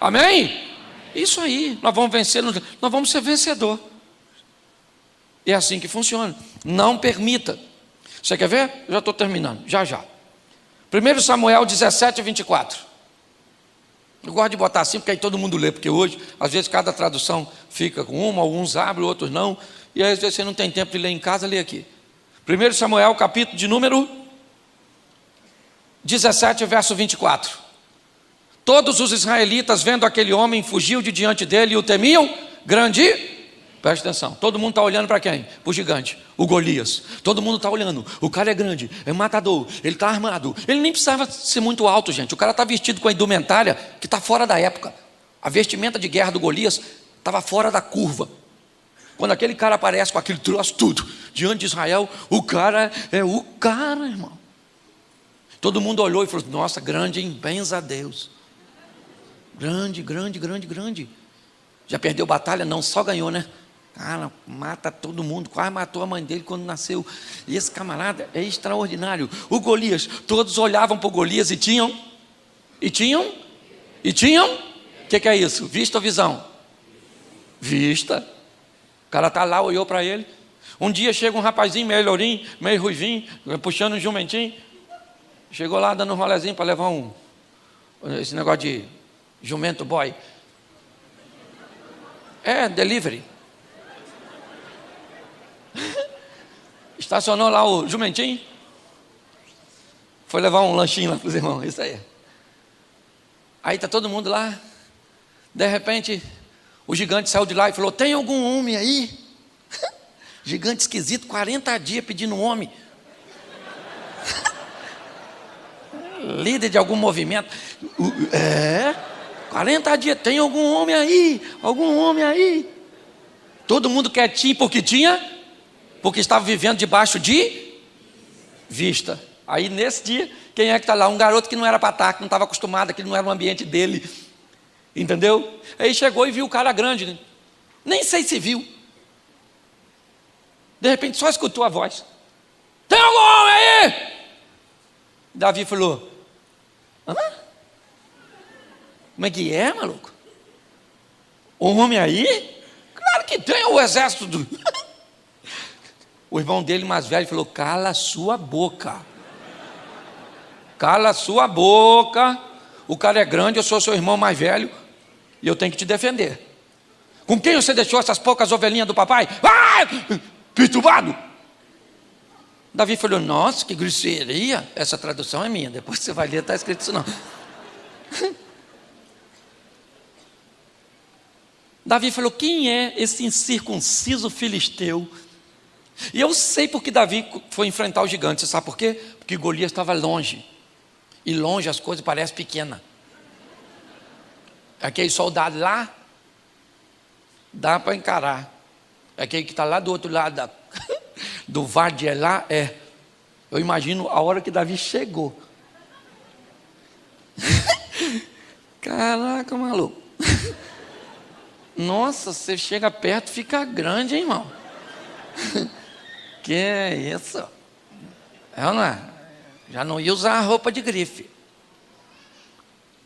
Amém? Isso aí, nós vamos vencer, nós vamos ser vencedor. É assim que funciona. Não permita. Você quer ver? Eu já estou terminando, já. 1 Samuel 17, 24. Eu gosto de botar assim, porque aí todo mundo lê, porque hoje, às vezes, cada tradução fica com uma, alguns abrem, outros não, e aí, às vezes você não tem tempo de ler em casa, lê aqui. 1 Samuel, capítulo de número 17, verso 24. Todos os israelitas, vendo aquele homem, fugiu de diante dele e o temiam, grande. Preste atenção, todo mundo está olhando para quem? Para o gigante, o Golias. Todo mundo está olhando, o cara é grande, é matador, ele está armado. Ele nem precisava ser muito alto, gente. O cara está vestido com a indumentária que está fora da época. A vestimenta de guerra do Golias estava fora da curva. Quando aquele cara aparece com aquele troço tudo diante de Israel, o cara é o cara, irmão. Todo mundo olhou e falou: nossa, grande, hein? Benza a Deus. Grande. Já perdeu batalha? Não, só ganhou, né? Cara, mata todo mundo, quase matou a mãe dele quando nasceu. E esse camarada é extraordinário. O Golias, todos olhavam para o Golias e tinham? O que é isso? Vista ou visão? Vista. O cara está lá, olhou para ele. Um dia chega um rapazinho meio lourinho, meio ruivinho, puxando um jumentinho. Chegou lá dando um rolezinho para levar esse negócio de jumento boy. Delivery. Estacionou lá o jumentinho. Foi levar um lanchinho lá para os irmãos, isso aí. Aí está todo mundo lá. De repente, o gigante saiu de lá e falou: tem algum homem aí? Gigante esquisito, 40 dias pedindo um homem. Líder de algum movimento. 40 dias, tem algum homem aí? Algum homem aí? Todo mundo quietinho porque estava vivendo debaixo de vista. Aí nesse dia, quem é que está lá? Um garoto que não era para estar, que não estava acostumado, que não era o ambiente dele. Entendeu? Aí chegou e viu o cara grande, né? Nem sei se viu. De repente só escutou a voz: tem algum homem aí? Davi falou: hã? Como é que é, maluco? Um homem aí? Claro que tem, o exército do... O irmão dele mais velho falou: cala a sua boca. Cala a sua boca. O cara é grande, eu sou seu irmão mais velho e eu tenho que te defender. Com quem você deixou essas poucas ovelhinhas do papai? Perturbado. Davi falou: nossa, que grosseria. Essa tradução é minha, depois você vai ler, está escrito isso não. Davi falou: quem é esse incircunciso filisteu? E eu sei porque Davi foi enfrentar o gigante. Você sabe por quê? Porque Golias estava longe. E longe as coisas parecem pequenas. Aquele soldado lá, dá para encarar. Aquele que está lá do outro lado do vale de Elá, eu imagino a hora que Davi chegou. Caraca, maluco. Nossa, você chega perto, fica grande, hein, irmão? Que é isso? Não é? Já não ia usar a roupa de grife.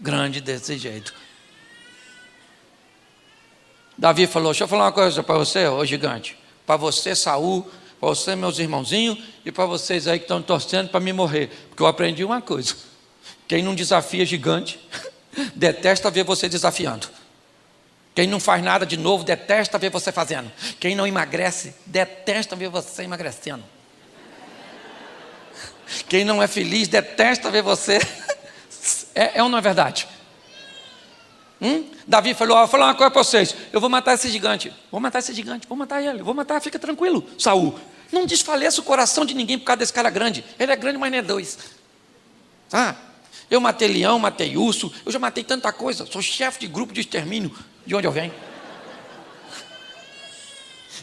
Grande desse jeito. Davi falou: deixa eu falar uma coisa para você, ô gigante. Para você, Saul, para você, meus irmãozinhos, e para vocês aí que estão torcendo para me morrer. Porque eu aprendi uma coisa: quem não desafia gigante, detesta ver você desafiando. Quem não faz nada de novo, detesta ver você fazendo. Quem não emagrece, detesta ver você emagrecendo. Quem não é feliz, detesta ver você. Ou não é verdade? Davi falou: vou falar uma coisa para vocês. Eu vou matar esse gigante. Vou matar esse gigante, vou matar ele. Vou matar, fica tranquilo, Saul. Não desfaleça o coração de ninguém por causa desse cara grande. Ele é grande, mas não é dois. Eu matei leão, matei urso. Eu já matei tanta coisa. Sou chefe de grupo de extermínio de onde eu venho.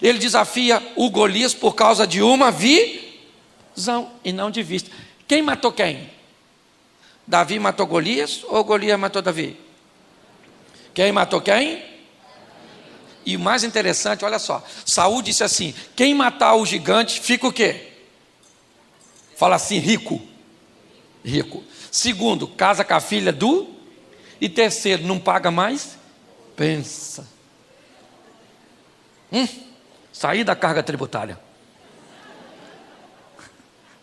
Ele desafia o Golias por causa de uma visão e não de vista. Quem matou quem? Davi matou Golias ou Golias matou Davi? Quem matou quem? E o mais interessante, olha só, Saul disse assim: quem matar o gigante fica o quê? Fala assim: rico. Rico. Segundo, casa com a filha do. E terceiro, não paga mais? Pensa. Sair da carga tributária.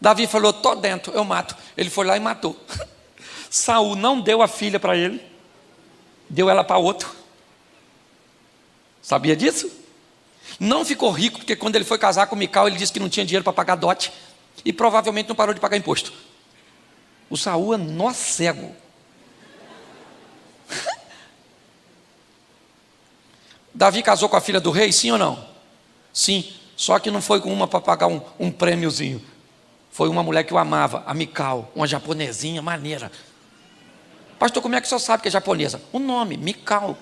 Davi falou: tô dentro, eu mato. Ele foi lá e matou. Saul não deu a filha para ele, deu ela para outro. Sabia disso? Não ficou rico, porque quando ele foi casar com Mical, ele disse que não tinha dinheiro para pagar dote. E provavelmente não parou de pagar imposto. O Saul é nó cego. Davi casou com a filha do rei, sim ou não? Sim, só que não foi com uma para pagar um prêmiozinho. Foi uma mulher que eu amava, a Mical, uma japonesinha maneira. Pastor, como é que o senhor sabe que é japonesa? O nome, Mical.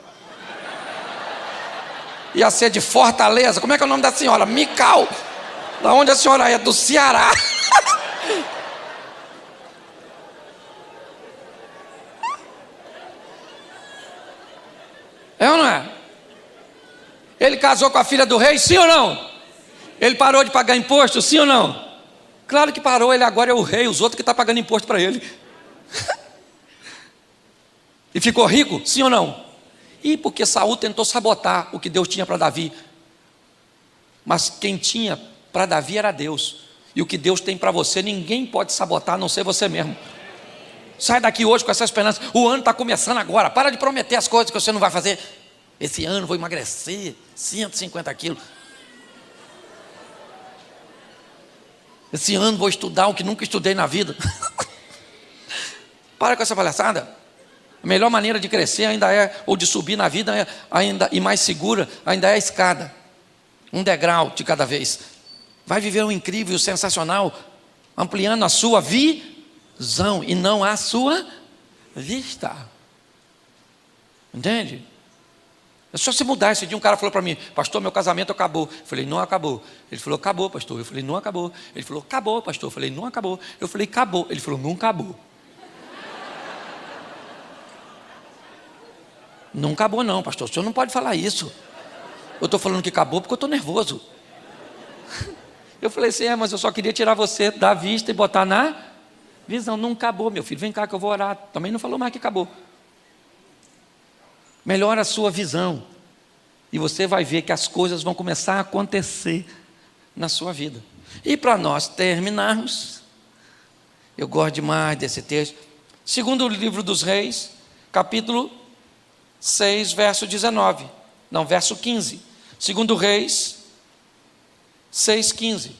Ia ser de Fortaleza. Como é que é o nome da senhora? Mical. Da onde a senhora é? Do Ceará. É ou não é? Ele casou com a filha do rei, sim ou não? Ele parou de pagar imposto, sim ou não? Claro que parou, ele agora é o rei, os outros que estão pagando imposto para ele. E ficou rico, sim ou não? E porque Saul tentou sabotar o que Deus tinha para Davi. Mas quem tinha Para Davi era Deus. E o que Deus tem para você, ninguém pode sabotar, a não ser você mesmo. Sai daqui hoje com essa esperança. O ano está começando agora. Para de prometer as coisas que você não vai fazer. Esse ano vou emagrecer 150 quilos. Esse ano vou estudar o que nunca estudei na vida. Para com essa palhaçada. A melhor maneira de crescer ainda é, ou de subir na vida ainda, e mais segura, ainda é a escada. Um degrau de cada vez. Vai viver um incrível, sensacional, ampliando a sua visão e não a sua vista. Entende? É só se mudar. Esse dia um cara falou para mim: pastor, meu casamento acabou. Eu falei: não acabou. Ele falou: acabou, pastor. Eu falei: não acabou. Ele falou: acabou, pastor. Eu falei: não acabou. Eu falei: acabou. Ele falou: não acabou. Não acabou não, pastor. O senhor não pode falar isso. Eu estou falando que acabou porque eu estou nervoso. Eu falei assim: mas eu só queria tirar você da vista e botar na visão. Não acabou, meu filho. Vem cá que eu vou orar. Também não falou mais que acabou. Melhora a sua visão. E você vai ver que as coisas vão começar a acontecer na sua vida. E para nós terminarmos, eu gosto demais desse texto. Segundo o livro dos Reis, capítulo 6, verso 19. Não, verso 15. Segundo Reis 6,15.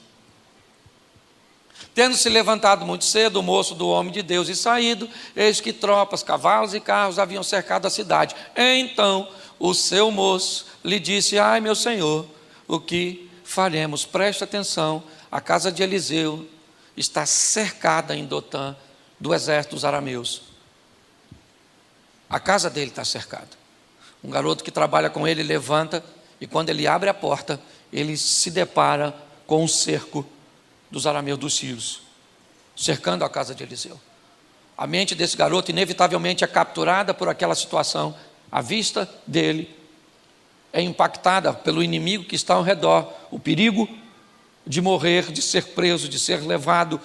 Tendo se levantado muito cedo o moço do homem de Deus e saído, eis que tropas, cavalos e carros haviam cercado a cidade. Então o seu moço lhe disse: ai, meu senhor, o que faremos? Preste atenção, a casa de Eliseu está cercada em Dotã do exército dos arameus. A casa dele está cercada. Um garoto que trabalha com ele levanta, e quando ele abre a porta, ele se depara com um cerco dos arameus, dos sírios, cercando a casa de Eliseu. A mente desse garoto inevitavelmente é capturada por aquela situação. A vista dele é impactada pelo inimigo que está ao redor, o perigo de morrer, de ser preso, de ser levado.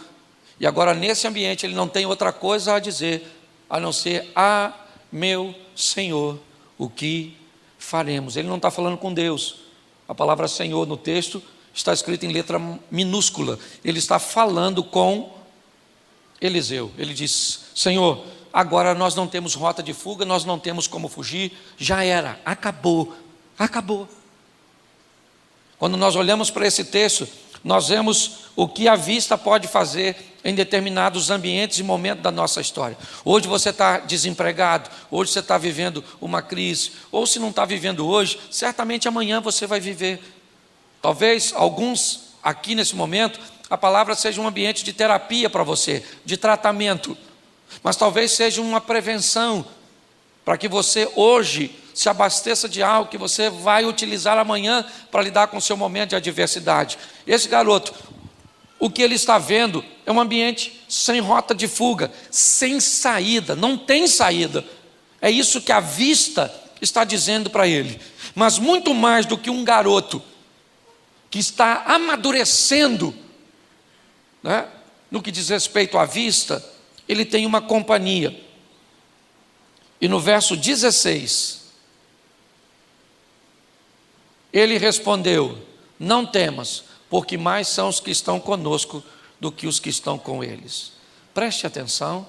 E agora nesse ambiente ele não tem outra coisa a dizer a não ser: ah, meu Senhor, o que faremos? Ele não está falando com Deus. A palavra Senhor no texto está escrita em letra minúscula. Ele está falando com Eliseu. Ele diz: Senhor, agora nós não temos rota de fuga, nós não temos como fugir, já era, acabou, acabou. Quando nós olhamos para esse texto, nós vemos o que a vista pode fazer em determinados ambientes e momentos da nossa história. Hoje você está desempregado, hoje você está vivendo uma crise, ou se não está vivendo hoje, certamente amanhã você vai viver. Talvez alguns aqui nesse momento, a palavra seja um ambiente de terapia para você, de tratamento, mas talvez seja uma prevenção, para que você hoje se abasteça de algo que você vai utilizar amanhã para lidar com o seu momento de adversidade. Esse garoto, o que ele está vendo é um ambiente sem rota de fuga, sem saída, não tem saída. É isso que a vista está dizendo para ele. Mas muito mais do que um garoto que está amadurecendo, né, no que diz respeito à vista, ele tem uma companhia. E no verso 16, ele respondeu: não temas, porque mais são os que estão conosco do que os que estão com eles. Preste atenção,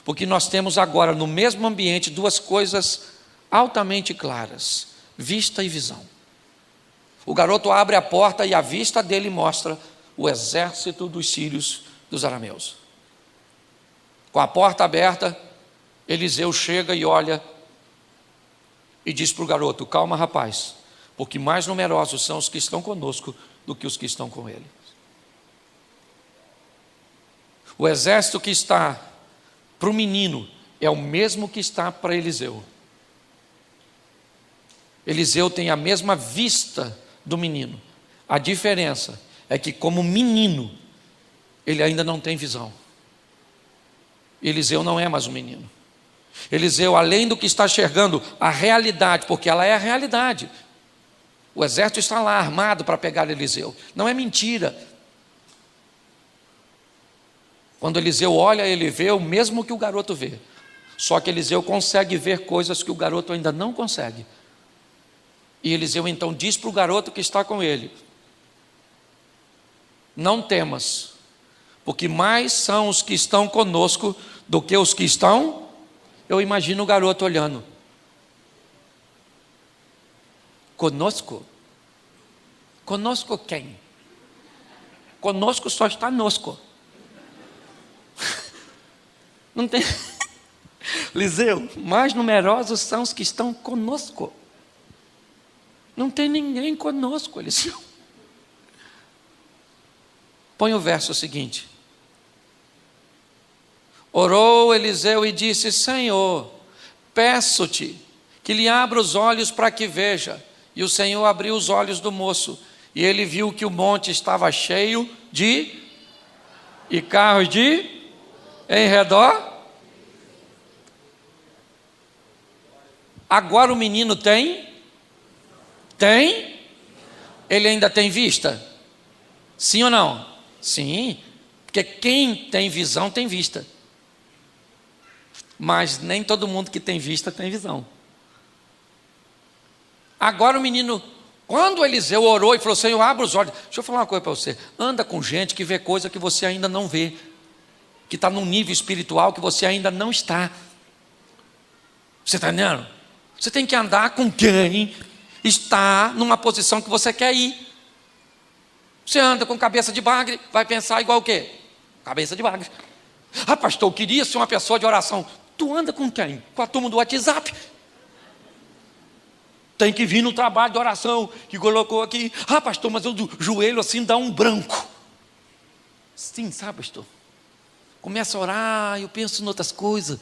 porque nós temos agora no mesmo ambiente duas coisas altamente claras: vista e visão. O garoto abre a porta e a vista dele mostra o exército dos sírios, dos arameus. Com a porta aberta, Eliseu chega e olha e diz para o garoto: calma, rapaz, porque mais numerosos são os que estão conosco do que os que estão com ele. O exército que está para o menino é o mesmo que está para Eliseu. Eliseu tem a mesma vista do menino. A diferença é que, como menino, ele ainda não tem visão. Eliseu não é mais um menino. Eliseu, além do que está enxergando a realidade, porque ela é a realidade. O exército está lá armado para pegar Eliseu. Não é mentira. Quando Eliseu olha, ele vê o mesmo que o garoto vê. Só que Eliseu consegue ver coisas que o garoto ainda não consegue. E Eliseu então diz para o garoto que está com ele: não temas, porque mais são os que estão conosco do que os que estão. Eu imagino o garoto olhando. Conosco? Conosco quem? Conosco só está nosco. Não tem. Liseu, mais numerosos são os que estão conosco. Não tem ninguém conosco, Eliseu. Põe o verso seguinte. Orou Eliseu e disse: Senhor, peço-te que lhe abra os olhos para que veja. E o Senhor abriu os olhos do moço, e ele viu que o monte estava cheio e carros em redor. Agora o menino tem? Ele ainda tem vista? Sim ou não? Sim, porque quem tem visão tem vista. Mas nem todo mundo que tem vista tem visão. Agora o menino, quando Eliseu orou e falou: Senhor, abre os olhos. Deixa eu falar uma coisa para você. Anda com gente que vê coisa que você ainda não vê, que está num nível espiritual que você ainda não está. Você está entendendo? Você tem que andar com quem está numa posição que você quer ir. Você anda com cabeça de bagre, vai pensar igual o quê? Cabeça de bagre. Ah, pastor, eu queria ser uma pessoa de oração. Tu anda com quem? Com a turma do WhatsApp. Tem que vir no trabalho de oração que colocou aqui. Ah, pastor, mas o joelho assim dá um branco. Sim, sabe, pastor? Começa a orar, eu penso em outras coisas.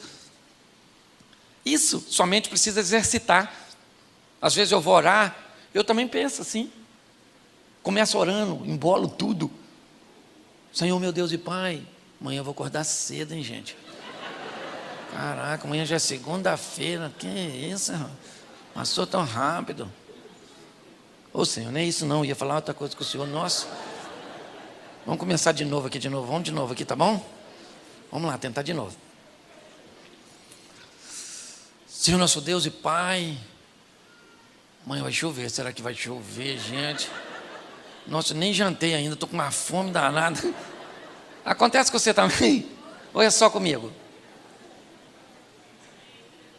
Isso, somente precisa exercitar. Às vezes eu vou orar, eu também penso assim. Começo orando, embolo tudo. Senhor, meu Deus e Pai, amanhã eu vou acordar cedo, hein, gente? Caraca, amanhã já é segunda-feira. Que isso, irmão? Passou tão rápido. Ô Senhor, não é isso não, eu ia falar outra coisa com o Senhor. Nossa, vamos começar de novo aqui, vamos de novo aqui, tá bom? Vamos lá, tentar de novo. Senhor nosso Deus e Pai, amanhã vai chover, será que vai chover, gente? Nossa, nem jantei ainda, estou com uma fome danada. Acontece com você também? Ou é só comigo?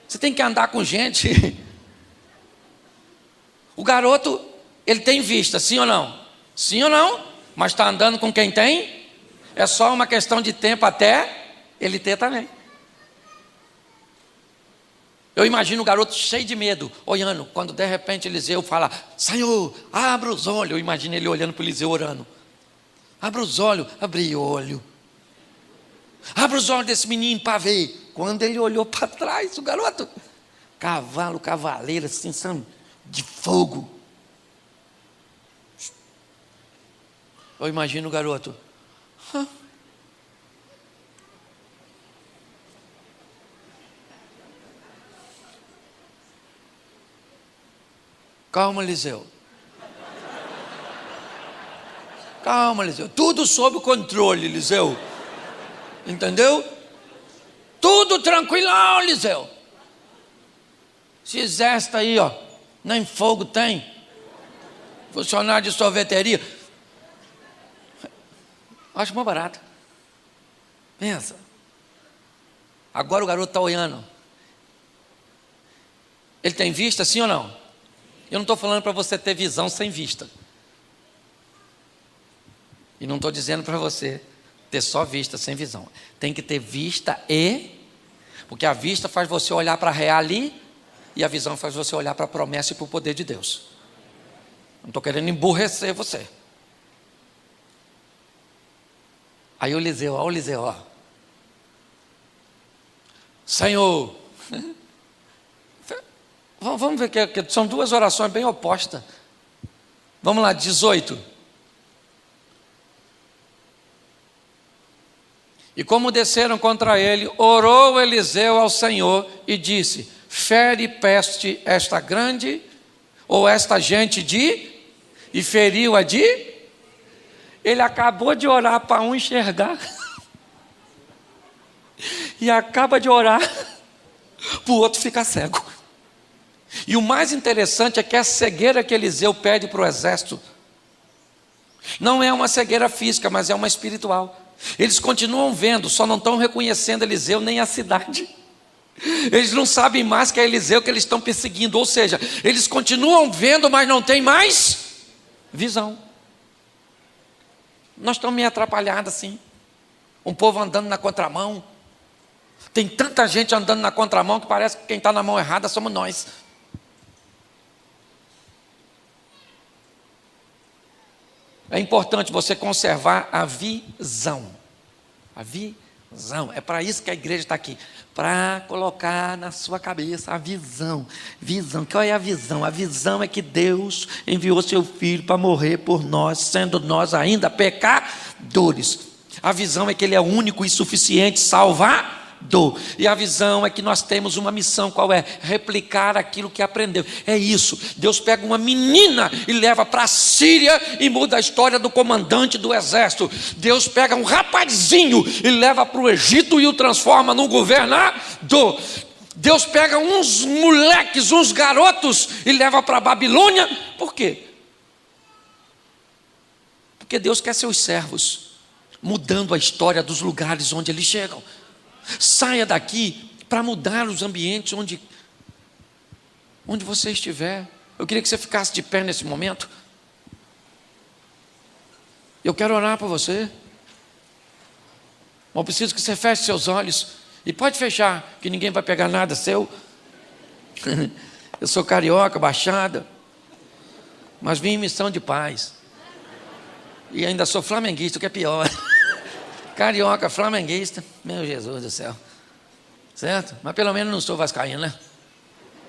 Você tem que andar com gente. O garoto, ele tem vista, sim ou não? Sim ou não? Mas está andando com quem tem? É só uma questão de tempo até ele ter também. Eu imagino o garoto cheio de medo, olhando, quando de repente Eliseu fala: Senhor, abra os olhos. Eu imagino ele olhando para Eliseu orando. Abra os olhos, abri o olho. Abra os olhos desse menino para ver. Quando ele olhou para trás, o garoto, cavaleiro assim, sabe, de fogo. Eu imagino o garoto. Calma, Eliseu. Calma, Eliseu. Tudo sob controle, Eliseu. Entendeu? Tudo tranquilão, Eliseu. Esse exército aí, ó, nem fogo tem. Funcionário de sorveteria. Acho mais barato. Pensa. Agora o garoto está olhando. Ele tem vista, sim ou não? Eu não estou falando para você ter visão sem vista. E não estou dizendo para você ter só vista sem visão. Tem que ter vista porque a vista faz você olhar para a real ali, e a visão faz você olhar para a promessa e para o poder de Deus. Não estou querendo emburrecer você. Aí o Eliseu, ó. Senhor, vamos ver que são duas orações bem opostas. Vamos lá, 18. E como desceram contra ele, orou Eliseu ao Senhor e disse: fere peste esta grande, ou esta gente e feriu a Ele acabou de orar para um enxergar, e acaba de orar para o outro ficar cego. E o mais interessante é que a cegueira que Eliseu pede para o exército Não é uma cegueira física, mas é uma espiritual. Eles continuam vendo, só não estão reconhecendo Eliseu nem a cidade. Eles não sabem mais que é Eliseu que eles estão perseguindo. Ou seja, eles continuam vendo, mas não tem mais visão. Nós estamos meio atrapalhados assim. Um povo andando na contramão. Tem tanta gente andando na contramão que parece que quem está na mão errada somos nós. É importante você conservar a visão. A visão. É para isso que a igreja está aqui. Para colocar na sua cabeça a visão. Visão. Qual é a visão? A visão é que Deus enviou seu Filho para morrer por nós, sendo nós ainda pecadores. A visão é que Ele é único e suficiente Salvador. E a visão é que nós temos uma missão, qual é? Replicar aquilo que aprendeu. É isso, Deus pega uma menina e leva para a Síria e muda a história do comandante do exército. Deus pega um rapazinho e leva para o Egito e o transforma num governador. Deus pega uns moleques, uns garotos e leva para a Babilônia. Por quê? Porque Deus quer seus servos mudando a história dos lugares onde eles chegam. Saia daqui para mudar os ambientes onde você estiver. Eu queria que você ficasse de pé nesse momento. Eu quero orar por você. Mas eu preciso que você feche seus olhos. E pode fechar, que ninguém vai pegar nada seu. Eu sou carioca, baixada, mas vim em missão de paz. E ainda sou flamenguista, o que é pior. Carioca, flamenguista, meu Jesus do céu, certo? Mas pelo menos não sou vascaíno, né?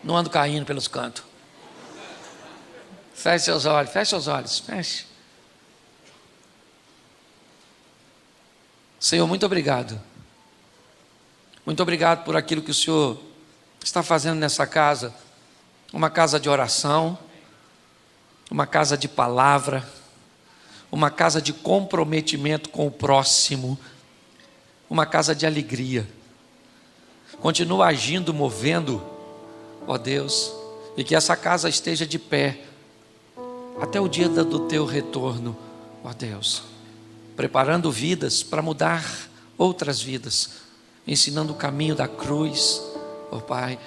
Não ando caindo pelos cantos. Feche seus olhos, feche. Senhor, muito obrigado. Muito obrigado por aquilo que o Senhor está fazendo nessa casa. Uma casa de oração, uma casa de palavra, uma casa de comprometimento com o próximo, uma casa de alegria. Continua agindo, movendo, ó Deus, e que essa casa esteja de pé até o dia do teu retorno, ó Deus, preparando vidas para mudar outras vidas, ensinando o caminho da cruz, ó Pai,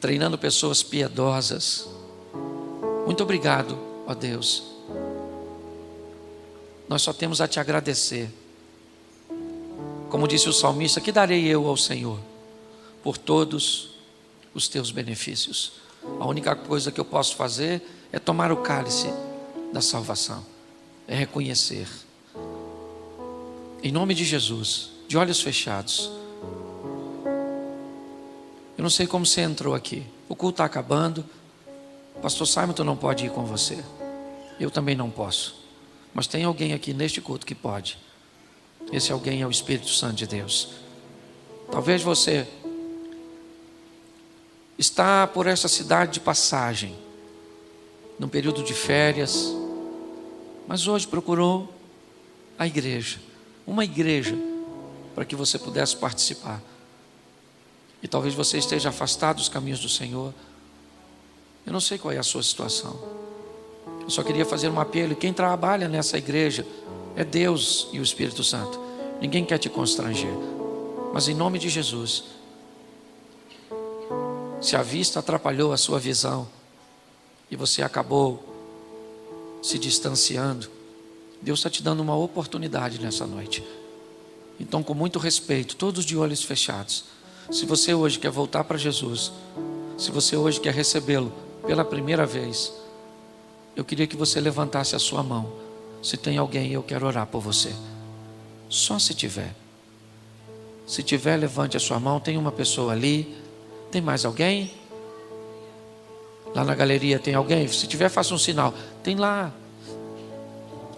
treinando pessoas piedosas. Muito obrigado, ó Deus. Nós só temos a te agradecer. Como disse o salmista, que darei eu ao Senhor por todos os teus benefícios? A única coisa que eu posso fazer é tomar o cálice da salvação, é reconhecer. Em nome de Jesus, de olhos fechados. Eu não sei como você entrou aqui. O culto está acabando. Pastor Simon não pode ir com você. Eu também não posso. Mas tem alguém aqui neste culto que pode. Esse alguém é o Espírito Santo de Deus. Talvez você está por essa cidade de passagem, num período de férias, mas hoje procurou a igreja, uma igreja, para que você pudesse participar. E talvez você esteja afastado dos caminhos do Senhor. Eu não sei qual é a sua situação. Eu só queria fazer um apelo. Quem trabalha nessa igreja é Deus e o Espírito Santo. Ninguém quer te constranger. Mas em nome de Jesus, se a vista atrapalhou a sua visão e você acabou se distanciando, Deus está te dando uma oportunidade nessa noite. Então, com muito respeito, todos de olhos fechados, se você hoje quer voltar para Jesus, se você hoje quer recebê-lo pela primeira vez, eu queria que você levantasse a sua mão. Se tem alguém, eu quero orar por você. Só se tiver. Se tiver, levante a sua mão. Tem uma pessoa ali. Tem mais alguém? Lá na galeria tem alguém? Se tiver, faça um sinal. Tem lá.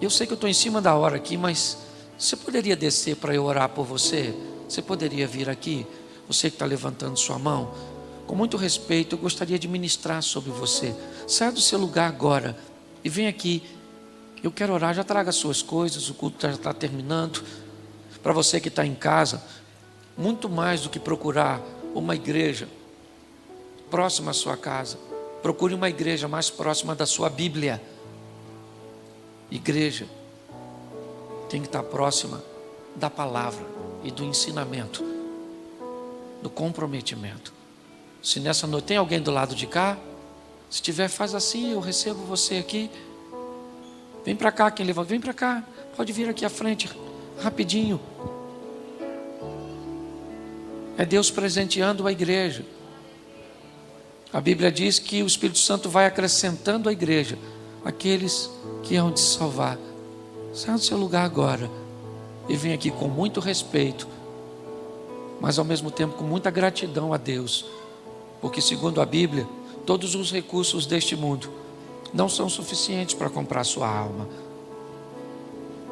Eu sei que eu estou em cima da hora aqui, mas você poderia descer para eu orar por você? Você poderia vir aqui? Você que está levantando sua mão, com muito respeito, eu gostaria de ministrar sobre você. Saia do seu lugar agora e vem aqui. Eu quero orar. Já traga as suas coisas, o culto já está terminando. Para você que está em casa, muito mais do que procurar uma igreja próxima à sua casa, procure uma igreja mais próxima da sua Bíblia. Igreja tem que estar próxima da palavra e do ensinamento, do comprometimento. Se nessa noite tem alguém do lado de cá, se tiver, faz assim, eu recebo você aqui. Vem para cá, quem levanta, vem para cá. Pode vir aqui à frente, rapidinho. É Deus presenteando a igreja. A Bíblia diz que o Espírito Santo vai acrescentando à igreja aqueles que hão de salvar. Saia do seu lugar agora e vem aqui com muito respeito, mas ao mesmo tempo com muita gratidão a Deus, porque segundo a Bíblia, todos os recursos deste mundo não são suficientes para comprar sua alma.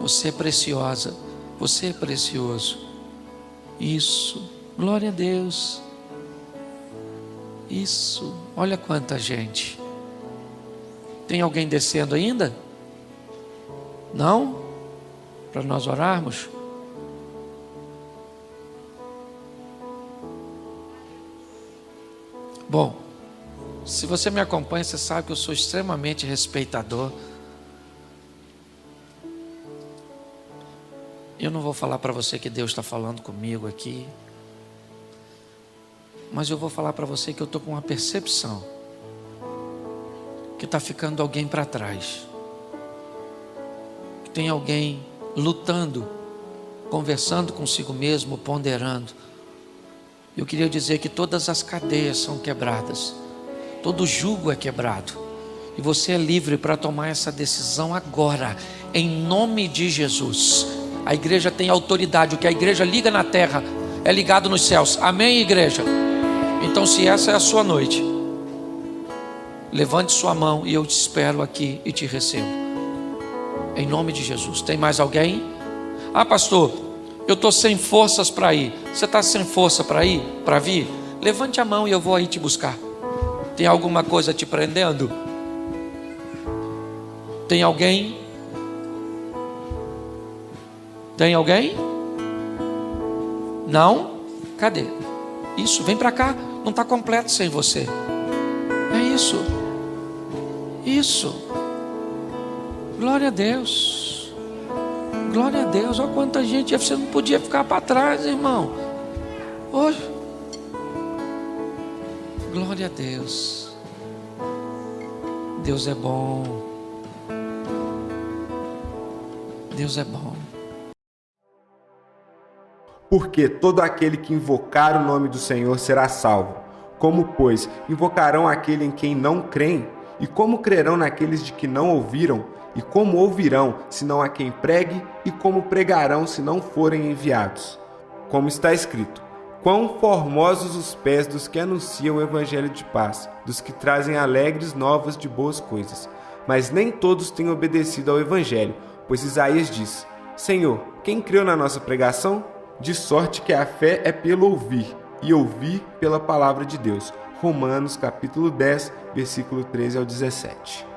Você é preciosa, você é precioso. Isso, glória a Deus. Isso, olha quanta gente. Tem alguém descendo ainda? Não? Para nós orarmos? Bom, se você me acompanha, você sabe que eu sou extremamente respeitador. Eu não vou falar para você que Deus está falando comigo aqui, mas eu vou falar para você que eu estou com uma percepção que está ficando alguém para trás, que tem alguém lutando, conversando consigo mesmo, ponderando. Eu queria dizer que todas as cadeias são quebradas, todo jugo é quebrado, e você é livre para tomar essa decisão agora, em nome de Jesus. A igreja tem autoridade, o que a igreja liga na terra é ligado nos céus, amém, igreja? Então, se essa é a sua noite, levante sua mão e eu te espero aqui e te recebo, em nome de Jesus. Tem mais alguém? Ah, pastor, eu estou sem forças para ir. Você está sem força para ir, para vir? Levante a mão e eu vou aí te buscar. Tem alguma coisa te prendendo? Tem alguém? Tem alguém? Não? Cadê? Isso, vem para cá. Não está completo sem você. É isso. Isso. Glória a Deus. Glória a Deus. Olha quanta gente. Você não podia ficar para trás, irmão. Hoje. Glória a Deus. Deus é bom. Deus é bom. Porque todo aquele que invocar o nome do Senhor será salvo. Como, pois, invocarão aquele em quem não creem? E como crerão naqueles de que não ouviram? E como ouvirão, se não há quem pregue? E como pregarão, se não forem enviados? Como está escrito: quão formosos os pés dos que anunciam o evangelho de paz, dos que trazem alegres novas de boas coisas. Mas nem todos têm obedecido ao evangelho, pois Isaías diz: Senhor, quem creu na nossa pregação? De sorte que a fé é pelo ouvir, e ouvir pela palavra de Deus. Romanos capítulo 10, versículo 13 ao 17.